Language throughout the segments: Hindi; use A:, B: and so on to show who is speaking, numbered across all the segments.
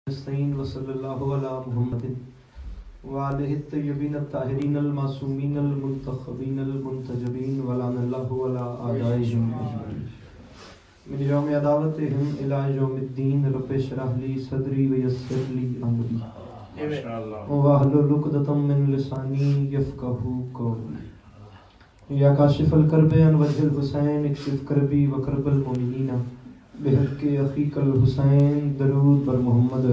A: नस्तईन व सल्लल्लाहु अला मुहम्मदिन व आलिहि तय्यबीन अत्ताहिरीन अल-मासूमीन अल-मुंतखबीन अल-मुंतजबीन व लअनल्लाहु अला आदाइहिम अजमईन मिन यौम अदावतिहिम इला यौमिद्दीन रब्बि इश्रह ली सदरी व यस्सिर ली अमरी वहलुल उक़दतम मिन लिसानी यफ़क़हू क़ौली या काशिफ़ल कर्बि अन वजहिल हुसैन इक्शिफ़ कर्बी व कर्बल मुमिनीना बिहक़्क़ि अख़ीकल हुसैन दरूद बर मोहम्मद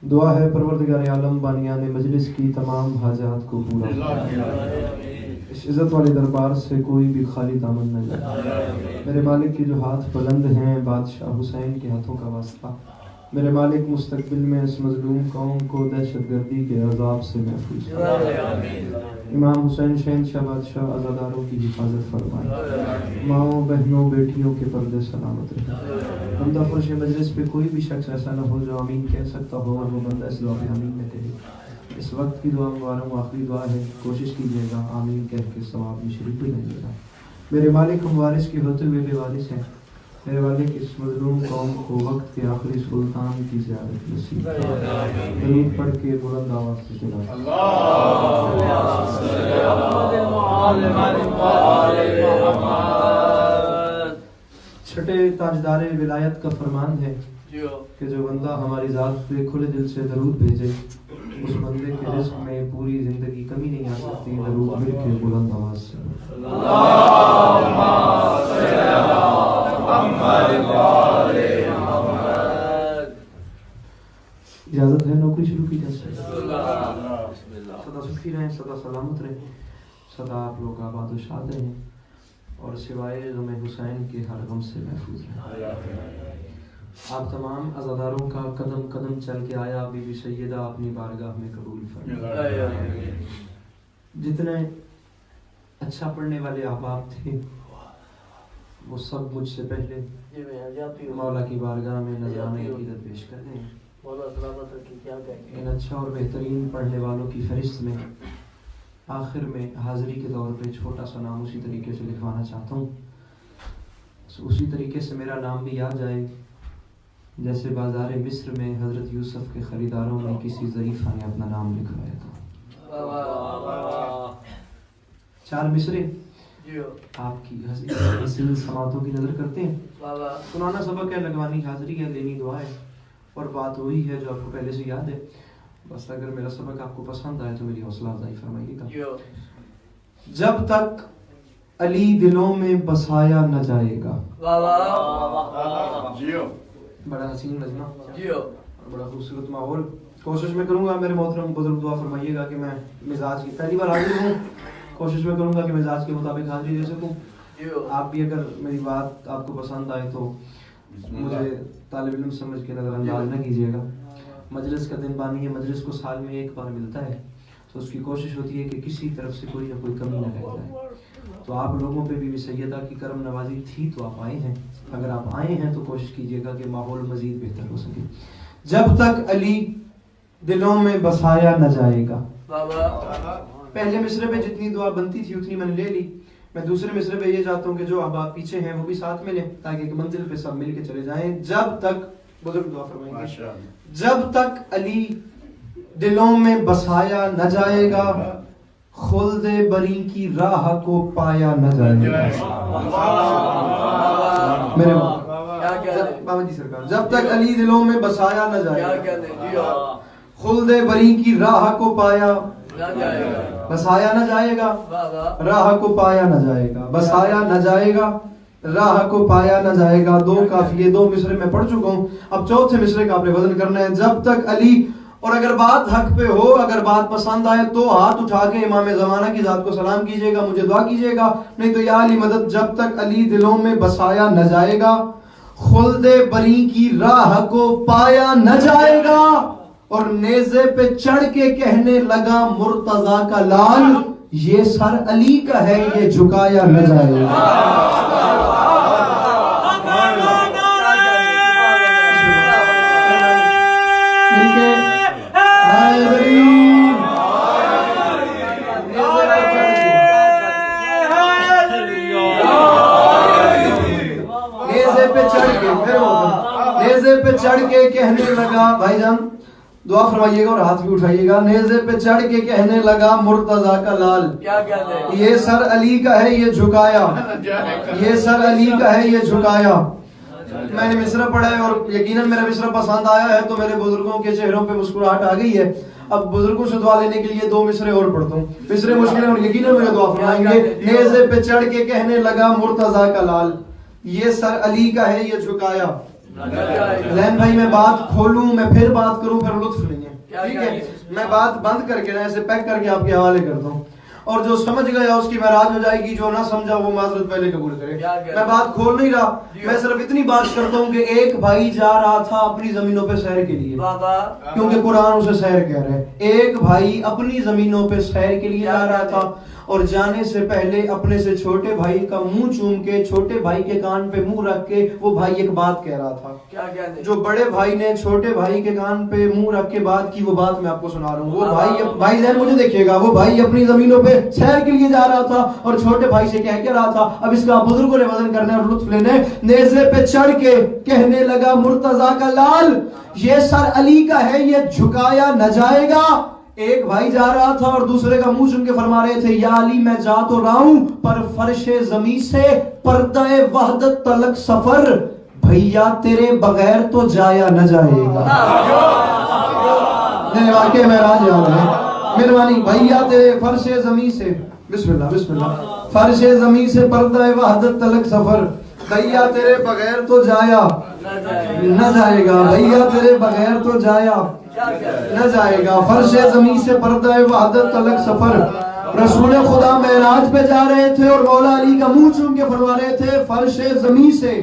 A: दुआ है परवरदिगार आलम बानियाने मजलिस की तमाम हाजात को पूरा इस इज़्ज़त वाले दरबार से कोई भी खाली दामन न जाए। मेरे मालिक की जो हाथ बुलंद हैं बादशाह हुसैन के हाथों का वास्ता, मेरे मालिक मुस्तकबिल में इस मजलूम कौम को दहशतगर्दी के अजाब से महफूज। इमाम हुसैन शहंशाह बादशाह आज़ादारों की हिफाजत फरमाए। माओ बहनों बेटियों के पर्दे सलामत रहे। बंदा फर्श मजलिस पे कोई भी शख्स ऐसा न हो जो आमीन कह सकता हो और वो बंदा इस दुआ पे आमीन न कहे। इस वक्त की दुआ मुबारक आखिरी दुआ है, कोशिश कीजिएगा आमीन कह के सवाब में शरीक भी नहीं। मेरे मालिक हम वारिस के होते हुए बेवारिस हैं। मेरे मालिक इस मजलूम कौम को वक्त के आखिरी सुल्तान की ज़ियारत नसीब दरूद पढ़ के बुलंद आवाज़ से सुना। छठे ताजदारे विलायत का फरमान है कि जो बंदा हमारी ज़ात पे खुले दिल से दरूद भेजे उस बंदे के रिज़्क़ में पूरी जिंदगी कमी नहीं आ सकती। दरूद मिल के बुलंद आवाज़ से इजाजत है, नौकरी शुरू की जा सकती है। सदा सुखी रहें, सदा सलामत रहें, सदा आप लोग आबाद व शाद रहें और सिवाय गम हुसैन के हर गम से महफूज रहें। आप तमाम अज़ादारों का कदम कदम चल के आया बीबी सैयदा अपनी बारगाह में कबूल फरमाए। जितने अच्छा पढ़ने वाले अहबाब थे वो सब मुझसे पहले मौला की बारगाह में नज़राने अक़ीदत पेश कर दें। इन अच्छा और बेहतरीन पढ़ने वालों की फहरिस्त में आखिर में हाज़िरी के तौर पे छोटा सा नाम उसी तरीके से लिखवाना चाहता हूँ। उसी तरीके से मेरा नाम भी याद जाए जैसे बाज़ार मिस्र में हज़रत यूसुफ के ख़रीदारों में किसी ज़रीफ़ा ने अपना नाम लिखवाया था। 4 मिसरे आपकी हसीन समातों की नज़र करते हैं। सुनाना सबक है, लगवानी हाज़िरी है, लेनी दुआ है और बात वही है जो आपको पहले से याद है। बस अगर मेरा सबक आपको पसंद आए तो मेरी हौसला अफजाई फरमाइएगा। जब तक अली दिलों में बसाया न जाएगा। बड़ा हसीन नज़्मा, बड़ा खूबसूरत माहौल। कोशिश में करूंगा मेरे मोहतरम बुजुर्ग दुआ फरमाइएगा कि मैं मिजाज की पहली बार हाजिर हूँ, कोशिश में करूंगा कि मिजाज के मुताबिक हाजिरी दे सकूँ। आप भी अगर मेरी बात आपको पसंद आए तो मुझे तालिब इल्म समझ के नज़रअंदाज न कीजिएगा। मजलिस का दिन बानी है, मजलिस को साल में एक बार मिलता है तो उसकी कोशिश होती है कि किसी तरफ से कोई ना कोई कमी न रह जाए। तो आप लोगों पे बीबी सैयदा की करम नवाजी थी तो आप आए हैं। अगर आप आए हैं तो कोशिश कीजिएगा कि माहौल मजीद बेहतर हो सके। जब तक अली दिलों में बसाया न जाएगा। पहले मिसरे पे जितनी दुआ बनती थी उतनी मैंने ले ली। मैं दूसरे मिसरे पे ये चाहता हूँ कि जो अहबाब पीछे हैं वो भी साथ में लें ताकि एक मंजिल पे सब मिल के चले जाएं। जब तक बुजुर्ग दुआ फरमाएंगे, जब तक अली दिलों में बसाया न जाएगा खुल्दे बरी की राह को पाया न जाएगा। मेरे बाबा जी सरकार, जब तक अली दिलों में बसाया न जाएगा खुल्दे बरी की राह को पाया बसाया न जाएगा, राह को पाया न जाएगा, बसाया न जाएगा, राह को पाया न जाएगा। 2 काफिये 2 मिसरे में पढ़ चुका हूँ, अब चौथे मिसरे का आपने वजन करना है। जब तक अली, और अगर बात हक पे हो, अगर बात पसंद आए तो हाथ उठा के इमाम ज़माना की जात को सलाम कीजिएगा, मुझे दुआ कीजिएगा, नहीं तो या अली मदद। जब तक अली दिलों में बसाया न जाएगा खुल्दे बरी की राह को पाया न जाएगा। और नेज़े पे चढ़ के कहने लगा मुर्तजा का लाल, ये सर अली का है, ये झुकाया न जाएगा। नेज़े पे चढ़ के कहने लगा, भाईजान दुआ फरमाइएगा और हाथ भी उठाइएगा। नेज़े पे चढ़ के कहने लगा मुर्तजा का लाल, ये सर अली का है ये झुकाया, ये सर अली का है ये झुकाया। मैंने मिसरा पढ़ा है और यकीनन मेरा मिसरा पसंद आया है तो मेरे बुजुर्गों के चेहरों पे मुस्कुराहट आ गई है। अब बुजुर्गों से दुआ लेने के लिए 2 मिसरे और पढ़ता हूँ। मिसरे मुश्किल है और यकीनन मेरे दुआ फरमाएंगे। नेज़े पे चढ़ के कहने लगा मुर्तजा का लाल, ये सर अली का है ये झुकाया। लैन भाई मैं बात खोलूं, मैं फिर बात करूं, फिर लुत्फ लेंगे, ठीक है। मैं बात बंद करके ना ऐसे पैक करके आपके हवाले करता हूँ और जो समझ गया उसकी महराज हो जाएगी, जो ना समझा वो माजरत पहले कबूल करे। मैं बात खोल नहीं रहा, मैं सिर्फ इतनी बात करता हूँ कि एक भाई जा रहा था अपनी जमीनों पे सैर के लिए, क्योंकि कुरान उसे सैर कह रहा है। एक भाई अपनी जमीनों पे सैर के लिए जा रहा था और जाने से पहले अपने से छोटे भाई का मुंह चूम के छोटे भाई के कान पे मुंह रख के वो भाई एक बात कह रहा था। क्या जो बड़े भाई ने छोटे भाई के कान पे मुंह रख के बात की, वो बात मैं आपको सुना रहा हूँ। वो भाई जहन मुझे देखिएगा, वो भाई अपनी जमीनों पे सैर के लिए जा रहा था और छोटे भाई से कह के रहा था। अब इसका बुजुर्गों ने वजन करने और लुत्फ लेने। नेज़े पे चढ़ के कहने लगा मुर्तजा का लाल, ये सर अली का है ये झुकाया न जाएगा। एक भाई जा रहा था और दूसरे का मुंह सुन के फरमा रहे थे, या अली मैं जा तो रहा हूं पर फर्शे जमी से पर्दाए वहदत तलक सफर, भैया तेरे बगैर तो जाया न जाएगा। वाकई महराज याद है, मेहरबानी। भैया तेरे फर्शे जमी से, बिस्मिल्लाह बिस्मिल्लाह, फर्शे जमी से पर्दाए वहदत तलक सफर, भैया तेरे बगैर तो जाया न जाएगा, भैया तेरे बगैर तो जाया न जाएगा। फर्शे जमी से पर्दा वहदत तलक सफर। रसूल खुदा मेराज पे जा रहे थे और मौला अली का मुंह चूम के फरमा रहे थे फर्शे जमी से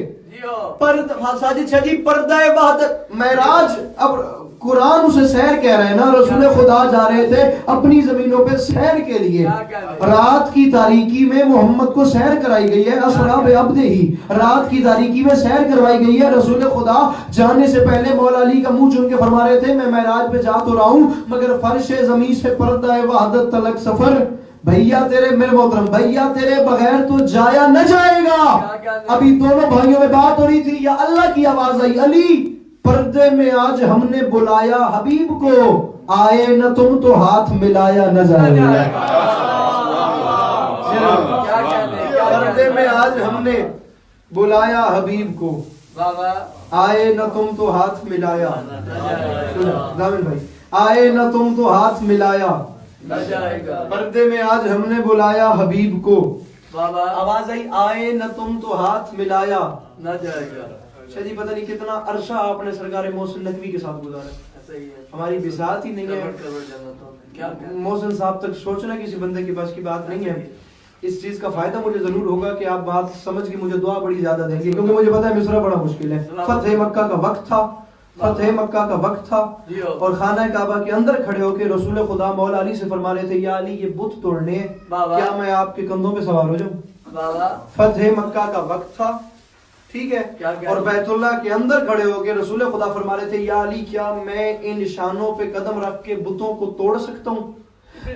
A: पर्दा वहदत मेराज। अब कुरान उसे सैर कह रहे हैं ना, रसूल खुदा जा रहे थे अपनी जमीनों पे सैर के लिए। रात की तारीकी में मोहम्मद को सैर कराई गई है, असराब अब्दे ही रात की तारीकी में सैर करवाई गई है। रसूल खुदा जाने से पहले मौला अली का मुंह चूम के फरमा रहे थे, मैं मेराज पे जा तो रहा हूं मगर फर्शे जमीन से पर्दा वहदत तलक सफर, भैया तेरे, मेरे मोहतरम, भैया तेरे बगैर तो जाया न जाएगा। अभी दोनों भाइयों में बात हो रही थी, या अल्लाह की आवाज आई, अली पर्दे में आज हमने बुलाया हबीब को, आए न तुम तो हाथ मिलाया न जाएगा। पर्दे में आज हमने बुलाया हबीब को, आए न तुम तो हाथ मिलाया। जामिल भाई, आए न तुम तो हाथ मिलाया न जाएगा। पर्दे में आज हमने बुलाया हबीब को, आवाज आई, आए न तुम तो हाथ मिलाया न जाएगा। शायद पता नहीं कितना अरसा आपने सरकार मोहसिन नकवी के साथ गुजारा, हमारी बिसात ही नहीं है। मोहसिन साहब तक सोचना किसी बंदे के पास की बात नहीं है। इस चीज का फायदा मुझे जरूर होगा कि आप बात समझ के मुझे दुआ बड़ी ज्यादा देंगे, क्योंकि मुझे पता है मिस्रा बड़ा मुश्किल है। फतेह मक्का का वक्त था, फतेह मक्का का वक्त था और खाना काबा के अंदर खड़े होकर रसूल खुदा मौला अली से फरमा रहे थे, या अली ये बुत तोड़ने हैं, क्या मैं आपके कंधों पे सवार हो जाऊं? फतेह मक्का का वक्त था, ठीक है। और बैतुल्लाह के अंदर खड़े होकर रसूल खुदा फरमा रहे थे, या अली क्या मैं इन निशानों पे कदम रख के बुतों को तोड़ सकता हूँ?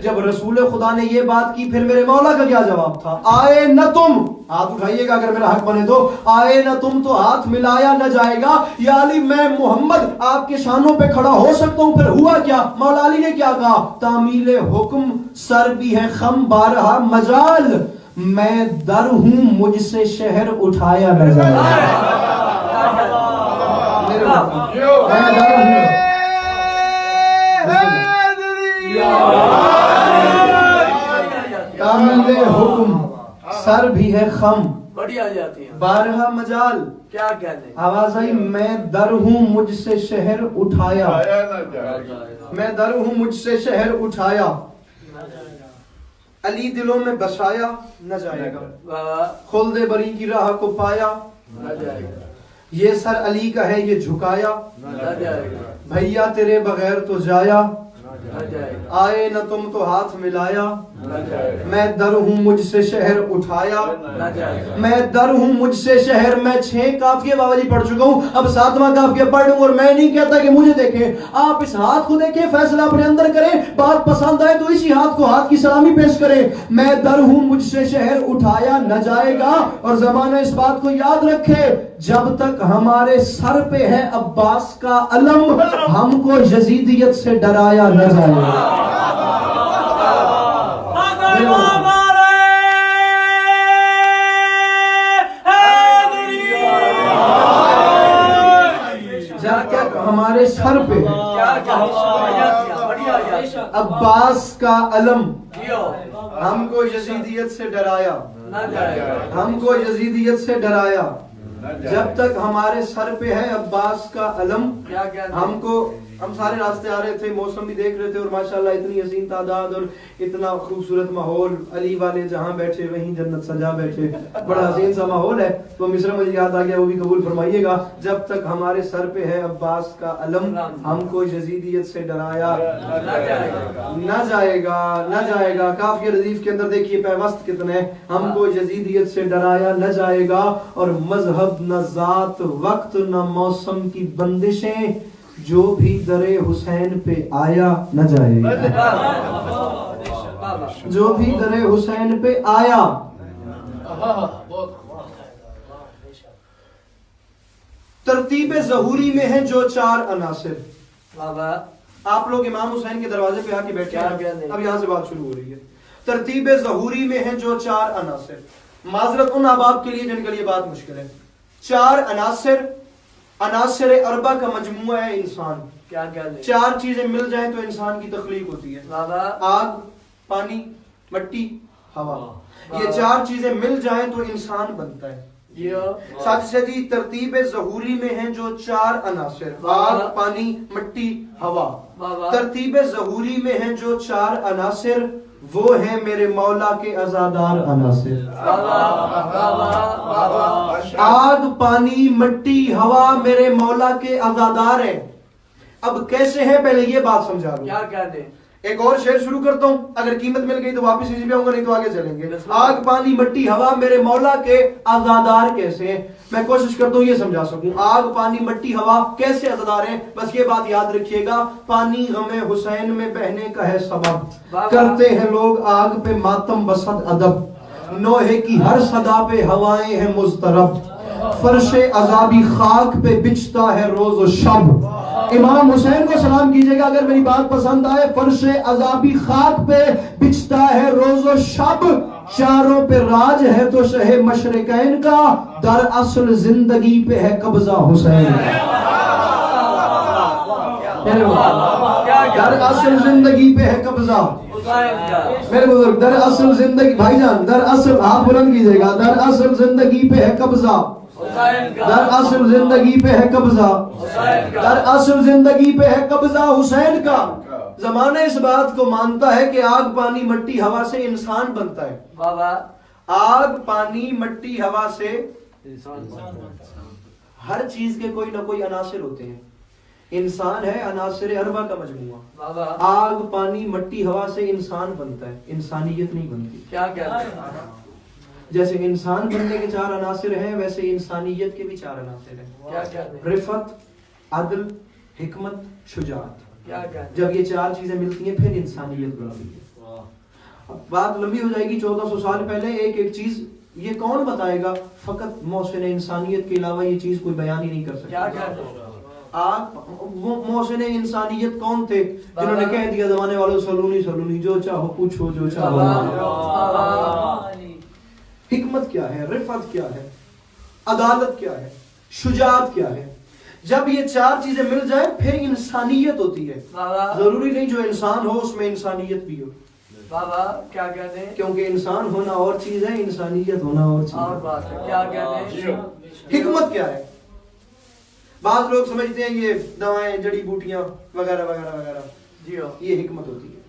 A: जब रसूल खुदा ने ये बात की, फिर मेरे मौला का क्या जवाब था? आए न तुम, हाथ उठाइएगा अगर मेरा हक बने तो, आए न तुम तो हाथ मिलाया न जाएगा। या अली मैं मोहम्मद आपके शानों पे खड़ा हो सकता हूँ। फिर हुआ क्या? मौला अली ने क्या कहा? तामील हुक्म सर भी है खम बारहा मजाल, मैं दर हूं मुझसे शहर उठाया न जाएगा। मैं दर हूं, तामील हुक्म सर भी है खम
B: बड़ी आ जाती है
A: बारहा मजाल।
B: क्या कहते?
A: आवाज आई, मैं दर हूं मुझसे शहर उठाया, मैं दर हूं मुझसे शहर उठाया, अली दिलों में बसाया न जाएगा, खुल्दे बरी की राह को पाया
B: न जाएगा,
A: ये सर अली का है ये झुकाया
B: न जाएगा,
A: भैया तेरे बगैर तो जाया
B: न जाएगा,
A: आए न तुम तो हाथ मिलाया मैं दर हूँ मुझसे शहर उठाया,
B: ना जाएगा।
A: मैं दर हूँ मुझसे शहर। मैं 6 काफिये बाबा जी पढ़ चुका हूँ, अब 7वां काफिया पढ़ लूं। और मैं नहीं कहता कि मुझे देखें, आप इस हाथ को देखें, फैसला अपने अंदर करें। बात पसंद आए तो इसी हाथ को हाथ की सलामी पेश करें। मैं दर हूँ मुझसे शहर उठाया न जाएगा। और जमाना इस बात को याद रखे, जब तक हमारे सर पे है अब्बास का अलम, हमको यजीदियत से डराया न जाएगा। हमारे सर पे अब्बास का अलम, हमको यजीदियत से डराया, हमको यजीदियत से डराया। जब तक हमारे सर पे है अब्बास का अलम, हमको, हम सारे रास्ते आ रहे थे, मौसम भी देख रहे थे, और माशाल्लाह इतनी हसीन तादाद और इतना खूबसूरत माहौल। अली वाले जहाँ बैठे वहीं जन्नत सजा बैठे, बड़ा हसीन सा माहौल है। तो मिस्र मुझे याद आ गया, वो भी कबूल फरमाइएगा। जब तक हमारे सर पे है अब्बास का अलम, हमको यजीदियत से डराया न जाएगा, न जाएगा। काफी रजीफ के अंदर देखिए पैवस्त कितने, हमको यजीदियत से डराया न जाएगा। और मजहब न जात वक्त न मौसम की बंदिशें, जो भी दरे हुसैन पे आया न जाएगा, जो भी दरे हुसैन पे आया। तरतीब ज़हूरी में है जो 4 अनासिर। आप लोग इमाम हुसैन के दरवाजे पे आके बैठे हैं, अब यहाँ से बात शुरू हो रही है। तरतीब ज़हूरी में है जो 4 अनासिर। माजरत उन अहबाब के लिए जिनके लिए बात मुश्किल है। 4 अनासिर, अनासिर अरबा का मजमुआ है इंसान।
B: क्या
A: 4 चीजें मिल जाएं तो इंसान की तख्लीक होती है। आग, पानी, मिट्टी, हवा। ये 4 चीजें मिल जाएं तो इंसान बनता है। सच से जी तरतीब ज़हूरी में है जो 4 अनासिर, आग, पानी, मिट्टी, हवा। तरतीब ज़हूरी में है जो 4 अनासिर, वो है मेरे मौला के अज़ादार अनासिर। आग, पानी, मिट्टी, हवा मेरे मौला के अज़ादार हैं। अब कैसे है, पहले ये बात समझा दूं।
B: क्या कहते?
A: एक और शेर शुरू करता हूं, अगर कीमत मिल गई तो वापस इसी पे आऊंगा, नहीं तो आगे चलेंगे। आग, पानी, मिट्टी, हवा मेरे मौला के अज़ादार कैसे हैं? मैं कोशिश करता हूं ये समझा सकूं। आग, पानी, मिट्टी, हवा कैसे अज़ादार हैं? बस ये बात याद रखिएगा, पानी गमे हुसैन में बहने का है सबब। करते हैं लोग आग पे मातम बसद अदब, नोहे की हर सदा पे हवाएं हैं मुस्तरब। फर्शे अजाबी खाक पे बिछता है रोज और शब। इमाम हुसैन को सलाम कीजिएगा अगर मेरी बात पसंद आए। फर्शे अजाबी खाक पे बिछता है रोज और शब, चारों पे राज है तो शहे मशरिकैन का, दर असल जिंदगी पे है कब्जा हुसैन। दर असल जिंदगी पे है कब्जा मेरे बुजुर्ग, दर असल जिंदगी, भाईजान दर असल, आप बुलंद कीजिएगा, दर असल जिंदगी पे है कब्जा, दर असल जिंदगी पे है कब्जा, दर असल जिंदगी पे है कब्जा हुसैन का। जमाना इस बात को मानता है कि आग, पानी, मिट्टी, हवा से इंसान बनता है। आग, पानी, मिट्टी, हवा से हर चीज के कोई ना कोई अनासिर होते हैं। इंसान है अनासिर अरबा का मजमुआ। आग, पानी, मिट्टी, हवा से इंसान बनता है, इंसानियत नहीं बनती।
B: क्या कहते हैं?
A: जैसे इंसान बनने के 4 अनासिर हैं, वैसे इंसानियत के भी 4 अनासिर हैं।
B: क्या कहते हैं?
A: रिफत, अदल, हिकमत, शुजाअत।
B: क्या कहते हैं?
A: जब ये 4 चीजें मिलती हैं फिर इंसानियत बनती है। अब बात लंबी हो जाएगी। 1400 साल पहले एक एक चीज, ये कौन बताएगा? फकत मौसम इंसानियत के अलावा ये चीज कोई बयान ही नहीं कर सकता।
B: क्या कहते हैं?
A: आप मौसम इंसानियत कौन थे जिन्होंने कह दिया जमाने वालों सलूनी सलूनी, जो चाहो पूछो, जो चाहो। हिकमत क्या है? रिफत क्या है? अदालत क्या है? शुजाअत क्या है? जब ये 4 चीजें मिल जाए फिर इंसानियत होती है। जरूरी नहीं जो इंसान हो उसमें इंसानियत भी हो।
B: बाबा क्या कहते हैं?
A: क्योंकि इंसान होना और चीज है, इंसानियत होना और चीज
B: और बात है। क्या कहते हैं?
A: हिकमत क्या है? बात लोग समझते हैं ये दवाएं, जड़ी बूटियां वगैरह वगैरह वगैरह,
B: जी हो,
A: ये हिकमत होती है।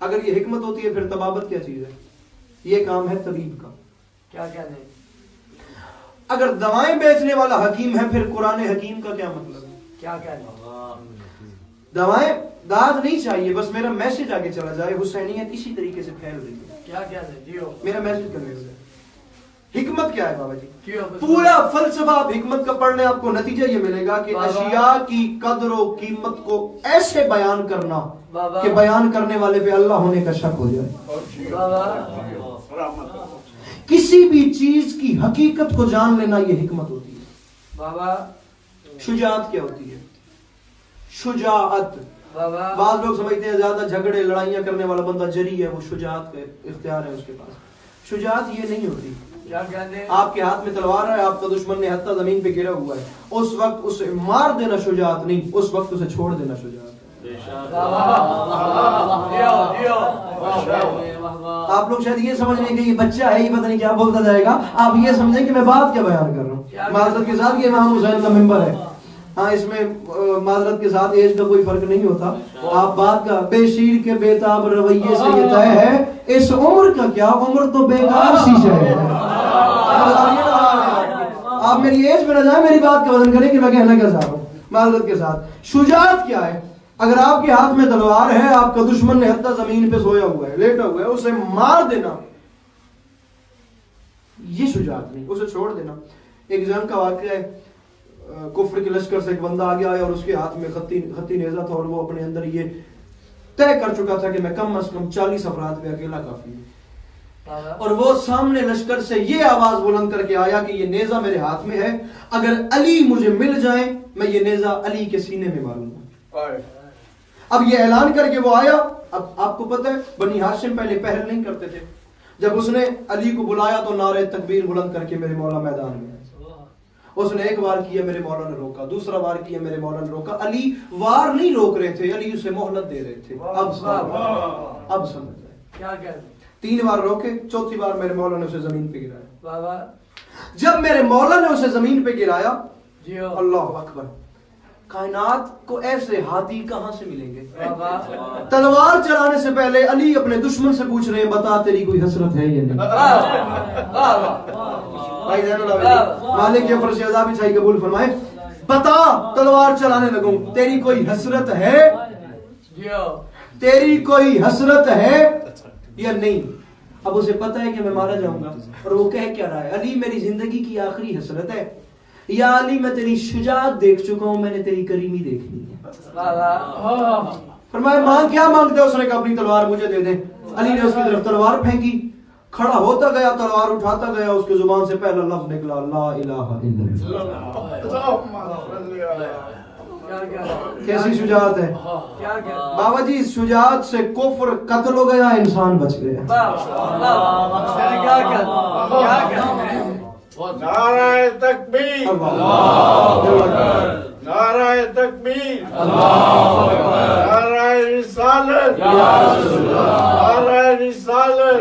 A: अगर ये हिकमत होती है फिर तबाबत क्या चीज है? ये काम है तबीब का।
B: क्या कहते हैं?
A: अगर दवाएं बेचने वाला हकीम है फिर कुरान हकीम का क्या मतलब है?
B: क्या कहते हैं?
A: दवाएं दाद नहीं चाहिए, बस मेरा मैसेज आगे चला जाए। हुसैनियत इसी तरीके से फैल रही है।
B: क्या कहने जियो
A: मेरा मैसेज कन्वे हो जाए। हिकमत क्या है बाबा जी?
B: जियो
A: पूरा फलसफा आप हिकमत का पढ़ने, आपको नतीजा ये मिलेगा कि
B: बाबा।
A: अशिया की कदर और कीमत को ऐसे बयान करना
B: बाबा।
A: कि बयान करने वाले पे अल्लाह होने का शक हो जाए।
B: बाबा
A: किसी भी चीज की हकीकत को जान लेना ये हिकमत होती है।
B: बाबा
A: शुजाअत क्या होती है? शुजाअत,
B: बाबा
A: बाद लोग समझते हैं ज्यादा झगड़े लड़ाइयां करने वाला बंदा जरी है, वो शुजाअत का इख्तियार है उसके पास। शुजाअत ये नहीं होती।
B: क्या कहने
A: आपके हाथ में तलवार है, आपका दुश्मन ने हत्ता जमीन पे गिरा हुआ है, उस वक्त उसे मार देना शुजाअत नहीं, उस वक्त उसे छोड़ देना शुजाअत है।
B: जियो जियो
A: आप लोग शायद ये समझ रहे हैं कि ये बच्चा है, ये पता नहीं क्या बोलता जाएगा। आप ये समझें कि मैं बात क्या बयान कर रहा हूँ। माजरत के साथ ये इमाम हुसैन का मिंबर है। हाँ, इसमें माजरत के साथ एज का कोई फर्क नहीं होता। आप बात का बेशीर के बेताब रवैये से ये तय है, इस उम्र का क्या, उम्र तो बेकार शीशा है। आप मेरी एज में न जाए, मेरी बात का वजन करें कि मैं कहना क्या चाह रहा हूँ। माजरत के साथ शुजाअत क्या है? अगर आपके हाथ में तलवार है, आपका दुश्मन ने हत्ता जमीन पे सोया हुआ है, लेटा हुआ है, उसे मार देना ये शुजाअत नहीं, उसे छोड़ देना। एक जंग का वाकया है, कुफ्र के लश्कर से एक बंदा आगे आया और उसके हाथ में खत्ती नेजा था और वो अपने अंदर ये तय कर चुका था कि मैं कम से कम 40 अफराद पे अकेला काफी हूं। और वो सामने लश्कर से ये आवाज बुलंद करके आया कि ये नेजा मेरे हाथ में है, अगर अली मुझे मिल जाए मैं ये नेजा अली के सीने में मारूंगा। अब ये ऐलान करके वो आया। अब आपको पता है बनी हाशिम पहले पहल नहीं करते थे। जब उसने अली को बुलाया तो नारे तकबीर बुलंद करके मेरे मौला मैदान में। उसने एक बार किया, मेरे मौला ने रोका, दूसरा बार किया, मेरे मौला ने रोका। अली वार नहीं रोक रहे थे, अली उसे मोहलत दे रहे थे। अब समझ आए
B: क्या कहने
A: 3 बार रोके, चौथी बार मेरे मौला ने उसे जमीन पे गिराया।
B: बाबा
A: जब मेरे मौला ने उसे जमीन पे गिराया,
B: जियो
A: अल्लाह अकबर, कायनात को ऐसे हाथी कहां से मिलेंगे?
B: बाबा
A: तलवार चलाने से पहले अली अपने दुश्मन से पूछ रहे हैं, बता तेरी कोई हसरत है या नहीं? भाई मालिक के फर्ज अदा भी सही कबूल फरमाए। बता, तलवार चलाने लगूं, तेरी कोई हसरत है?
B: जियो
A: तेरी कोई हसरत है या नहीं? अब उसे पता है कि मैं मारा जाऊंगा और वो कह क्या रहा है, अली मेरी जिंदगी की आखिरी हसरत है, या अली मैं तेरी शुजाअत देख चुका हूं, मैंने तेरी करीमी देखनी है।
B: बाबा
A: फरमाया मांग, क्या मांगते हो? उसने कहा अपनी तलवार मुझे दे दे। अली ने उसकी तरफ तलवार फेंकी, खड़ा होता गया, तलवार उठाता गया, उसके जुबान से पहला लफ्ज निकला, ला इलाहा इल्लल्लाह। कैसी शुजाअत है
B: क्या कहने
A: बाबा जी? इस शुजाअत से कुफ्र कत्ल हो गया, इंसान बच गया।
B: क्या कहने
C: नाराए तकबीर, नाराए तकबीर, नाराए रिसालत, नाराए रिसालत,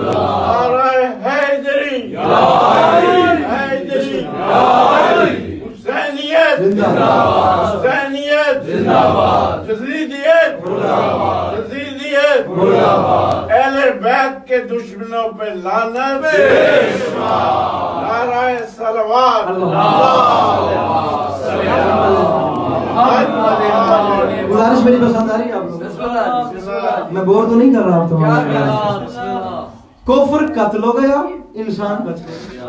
C: नाराए हैदरी, हैदरी, हुसैनियत जिंदाबाद, हुसैनियत जिंदाबाद, यजीदियत मुर्दाबाद, यजीदियत मुर्दाबाद, अहले बैत के दुश्मनों पे लानत, नाराए सलवात,
A: गुजारिश मेरी पसंद आ रही है आप लोग? मैं बोर तो नहीं कर रहा आप? कुफ्र कत्ल हो गया, इंसान बच गया।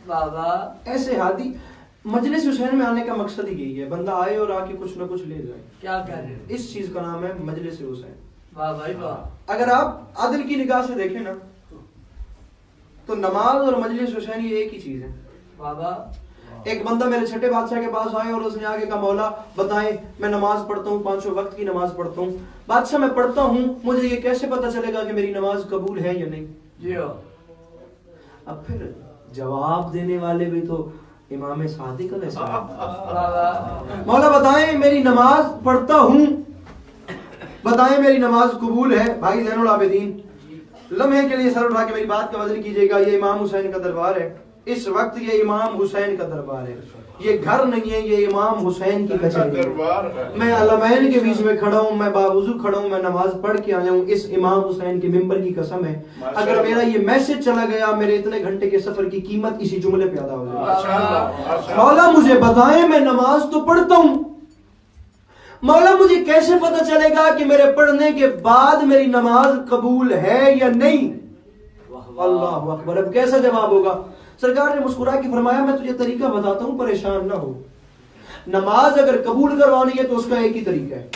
B: बाबा
A: ऐसे हादी मजलिस हुसैन में आने का मकसद ही यही है, बंदा आए और आके कुछ ना कुछ ले जाए।
B: क्या कहने
A: इस चीज का नाम है मजलिस हुसैन।
B: बाबा
A: अगर आप आदिल की निगाह से देखें ना, तो नमाज और मजलिस हुसैन ये एक ही चीज है।
B: बाबा
A: एक बंदा मेरे छठे बादशाह के पास आए और उसने आगे कहा, मौला बताएं, मैं नमाज पढ़ता हूँ, 5 वक्त की नमाज पढ़ता हूँ। बादशाह मैं पढ़ता हूँ, मुझे ये कैसे पता चलेगा कि मेरी नमाज कबूल है या नहीं?
B: जियो
A: अब फिर जवाब देने वाले भी तो इमाम सादिक अलैहिस्सलाम।
B: बाबा
A: मौला बताएं, मेरी नमाज पढ़ता हूँ, बताएं मेरी नमाज कबूल है। भाई ज़ैनुल आबिदीन, लम्हे के लिए सर उठा के मेरी बात का वजन कीजिएगा। ये इमाम हुसैन का दरबार है, इस वक्त ये इमाम हुसैन का दरबार है, ये घर नहीं है, ये इमाम हुसैन की कचहरी है। मैं अलमैन के बीच में खड़ा हूँ, मैं बावुजू खड़ा हूँ, मैं नमाज पढ़ के आया हूँ, इस इमाम हुसैन के मिंबर की कसम है, अगर मेरा ये मैसेज चला गया, मेरे इतने घंटे के सफर की कीमत इसी जुमले पे अदा हो जाएगी। मौला मुझे बताएं, मैं नमाज तो पढ़ता हूँ, मौला मुझे कैसे पता चलेगा कि मेरे पढ़ने के बाद मेरी नमाज कबूल है या नहीं? अल्लाह अकबर। अब कैसा जवाब होगा? सरकार ने मुस्कुरा के फरमाया मैं तुझे तरीका बताता हूं, परेशान ना हो। नमाज अगर कबूल करवानी है तो उसका एक ही तरीका है।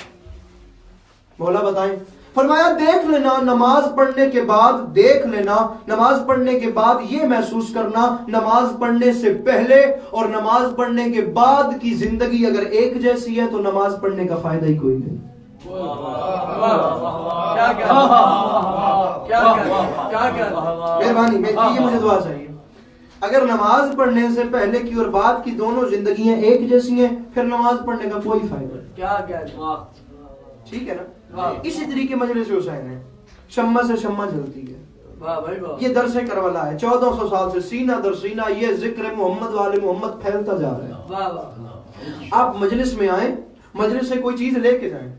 A: मौला बताएं। फरमाया देख लेना नमाज पढ़ने के बाद, देख लेना नमाज पढ़ने के बाद ये महसूस करना नमाज पढ़ने से पहले और नमाज पढ़ने के बाद की जिंदगी अगर एक जैसी है तो नमाज पढ़ने का फायदा ही कोई नहीं। मेहरबानी, ये मुझे दुआ चाहिए। अगर नमाज पढ़ने से पहले की और बाद की दोनों जिंदगियां एक जैसी हैं फिर नमाज पढ़ने का कोई फायदा नहीं। ठीक है ना? इसी तरीके मजलिस हुसैन है, शम्मा से शम्मा जलती है।
B: वाह भाई वाह।
A: ये दरसे करबला है, 1400 साल से सीना दर सीना ये जिक्र मोहम्मद वाले मोहम्मद फैलता जा रहा है।
B: वाह वाह।
A: आप मजलिस में आए, मजलिस से कोई चीज लेके जाएं।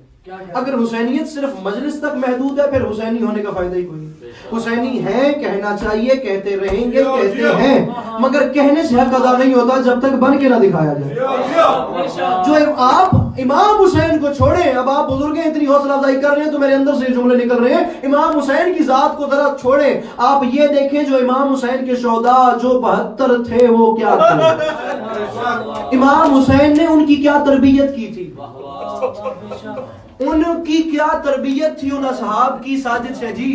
A: अगर हुसैनियत सिर्फ मजलिस तक महदूद है फिर हुसैनी होने का फायदा ही कोई नहीं। हुसैनी है कहना चाहिए, कहते रहेंगे, कहते हैं, मगर कहने से हक अदा नहीं होता जब तक बन के ना दिखाया जाए। जो आप इमाम हुसैन को छोड़े, अब आप बुजुर्ग इतनी हौसला अफजाई कर रहे हैं तो मेरे अंदर से जुमले निकल रहे हैं। इमाम हुसैन की जात को जरा छोड़े, आप ये देखें जो इमाम हुसैन के शोहदा जो 72 थे वो क्या थे। इमाम हुसैन ने उनकी क्या तरबियत की थी, उनकी क्या तरबियत थी, उन असहाब की साजिश है जी।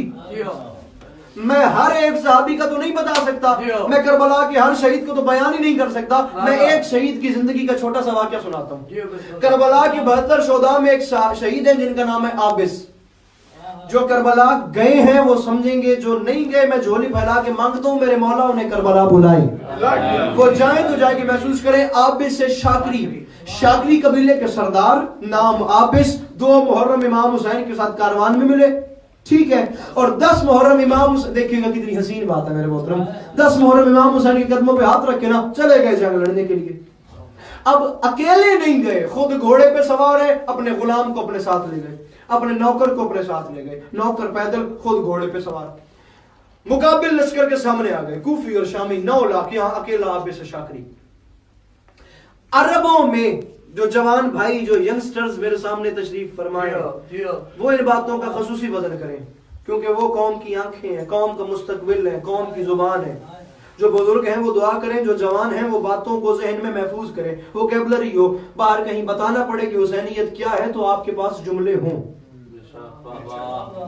A: मैं हर एक सहाबी का तो नहीं बता सकता, मैं करबला के हर शहीद को तो बयान ही नहीं कर सकता। मैं एक शहीद की जिंदगी का छोटा सा वाक्या सुनाता हूँ। करबला के 72 शोहदा में एक शहीद है जिनका नाम है आबिस। जो करबला गए हैं वो समझेंगे, जो नहीं गए मैं झोली फैला के मांगता हूँ मेरे मौला उन्हें करबला बुलाए, वो जाए तो जाके महसूस करें। आबिस से शाकरी कबीले के सरदार, नाम आबिस, 2 मुहर्रम इमाम हुसैन के साथ कारवान में मिले, ठीक है। और 10 मुहर्रम इमाम, देखिएगा कितनी हसीन बात है मेरे मोहतरम, 10 मुहर्रम इमाम हुसैन के कदमों पे हाथ रखे ना चले गए जंग लड़ने के लिए। अब अकेले नहीं गए, खुद घोड़े पे सवार है, अपने गुलाम को अपने साथ ले गए, अपने नौकर को अपने साथ ले गए, नौकर पैदल, खुद घोड़े पे सवार, मुकाबिल लश्कर के सामने आ गए। कूफी और शामी 9 लाख, यहां अकेला आबिस शाकरी। अरबों में जो जवान भाई, जो यंगस्टर्स मेरे सामने तशरीफ फरमाए, वो इन बातों का खसूसी वजन करें, क्योंकि वो कौम की आंखें हैं, कौम का मुस्तकबिल है, कौम की जुबान है। जो बुजुर्ग हैं वो दुआ करें, जो जवान हैं वो बातों को जहन में महफूज करें, वो कैबलरी हो, बाहर कहीं बताना पड़े कि हुसैनियत क्या है तो आपके पास जुमले हों।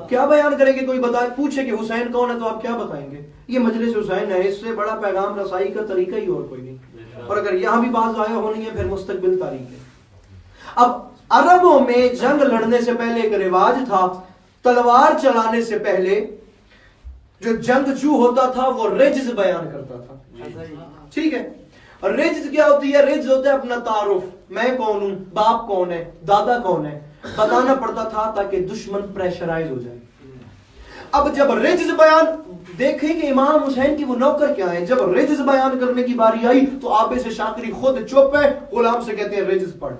A: क्या बयान करेंगे, कोई बताए पूछे कि हुसैन कौन है तो आप क्या बताएंगे? ये मजलिस हुसैन है, इससे बड़ा पैगाम रसाई का तरीका ही और कोई नहीं। और अगर यहां भी बात आया होनी है फिर मुस्तकबिल तारीख है। अब अरबों में जंग लड़ने से पहले एक रिवाज था, तलवार चलाने से पहले जो जंगजू होता था वो रिज्ज बयान करता था, ठीक है। और रिज्ज क्या होती है? रिज्ज होता है अपना तारुफ, मैं कौन हूं, बाप कौन है, दादा कौन है, बताना पड़ता था ताकि दुश्मन प्रेशराइज हो जाए। अब जब रिज्ज बयान, देखें कि इमाम हुसैन की वो नौकर क्या है, जब रिज्ज बयान करने की बारी आई तो आबिस शाकरी खुद चुप है, गुलाम से कहते हैं रिज्ज पढ़।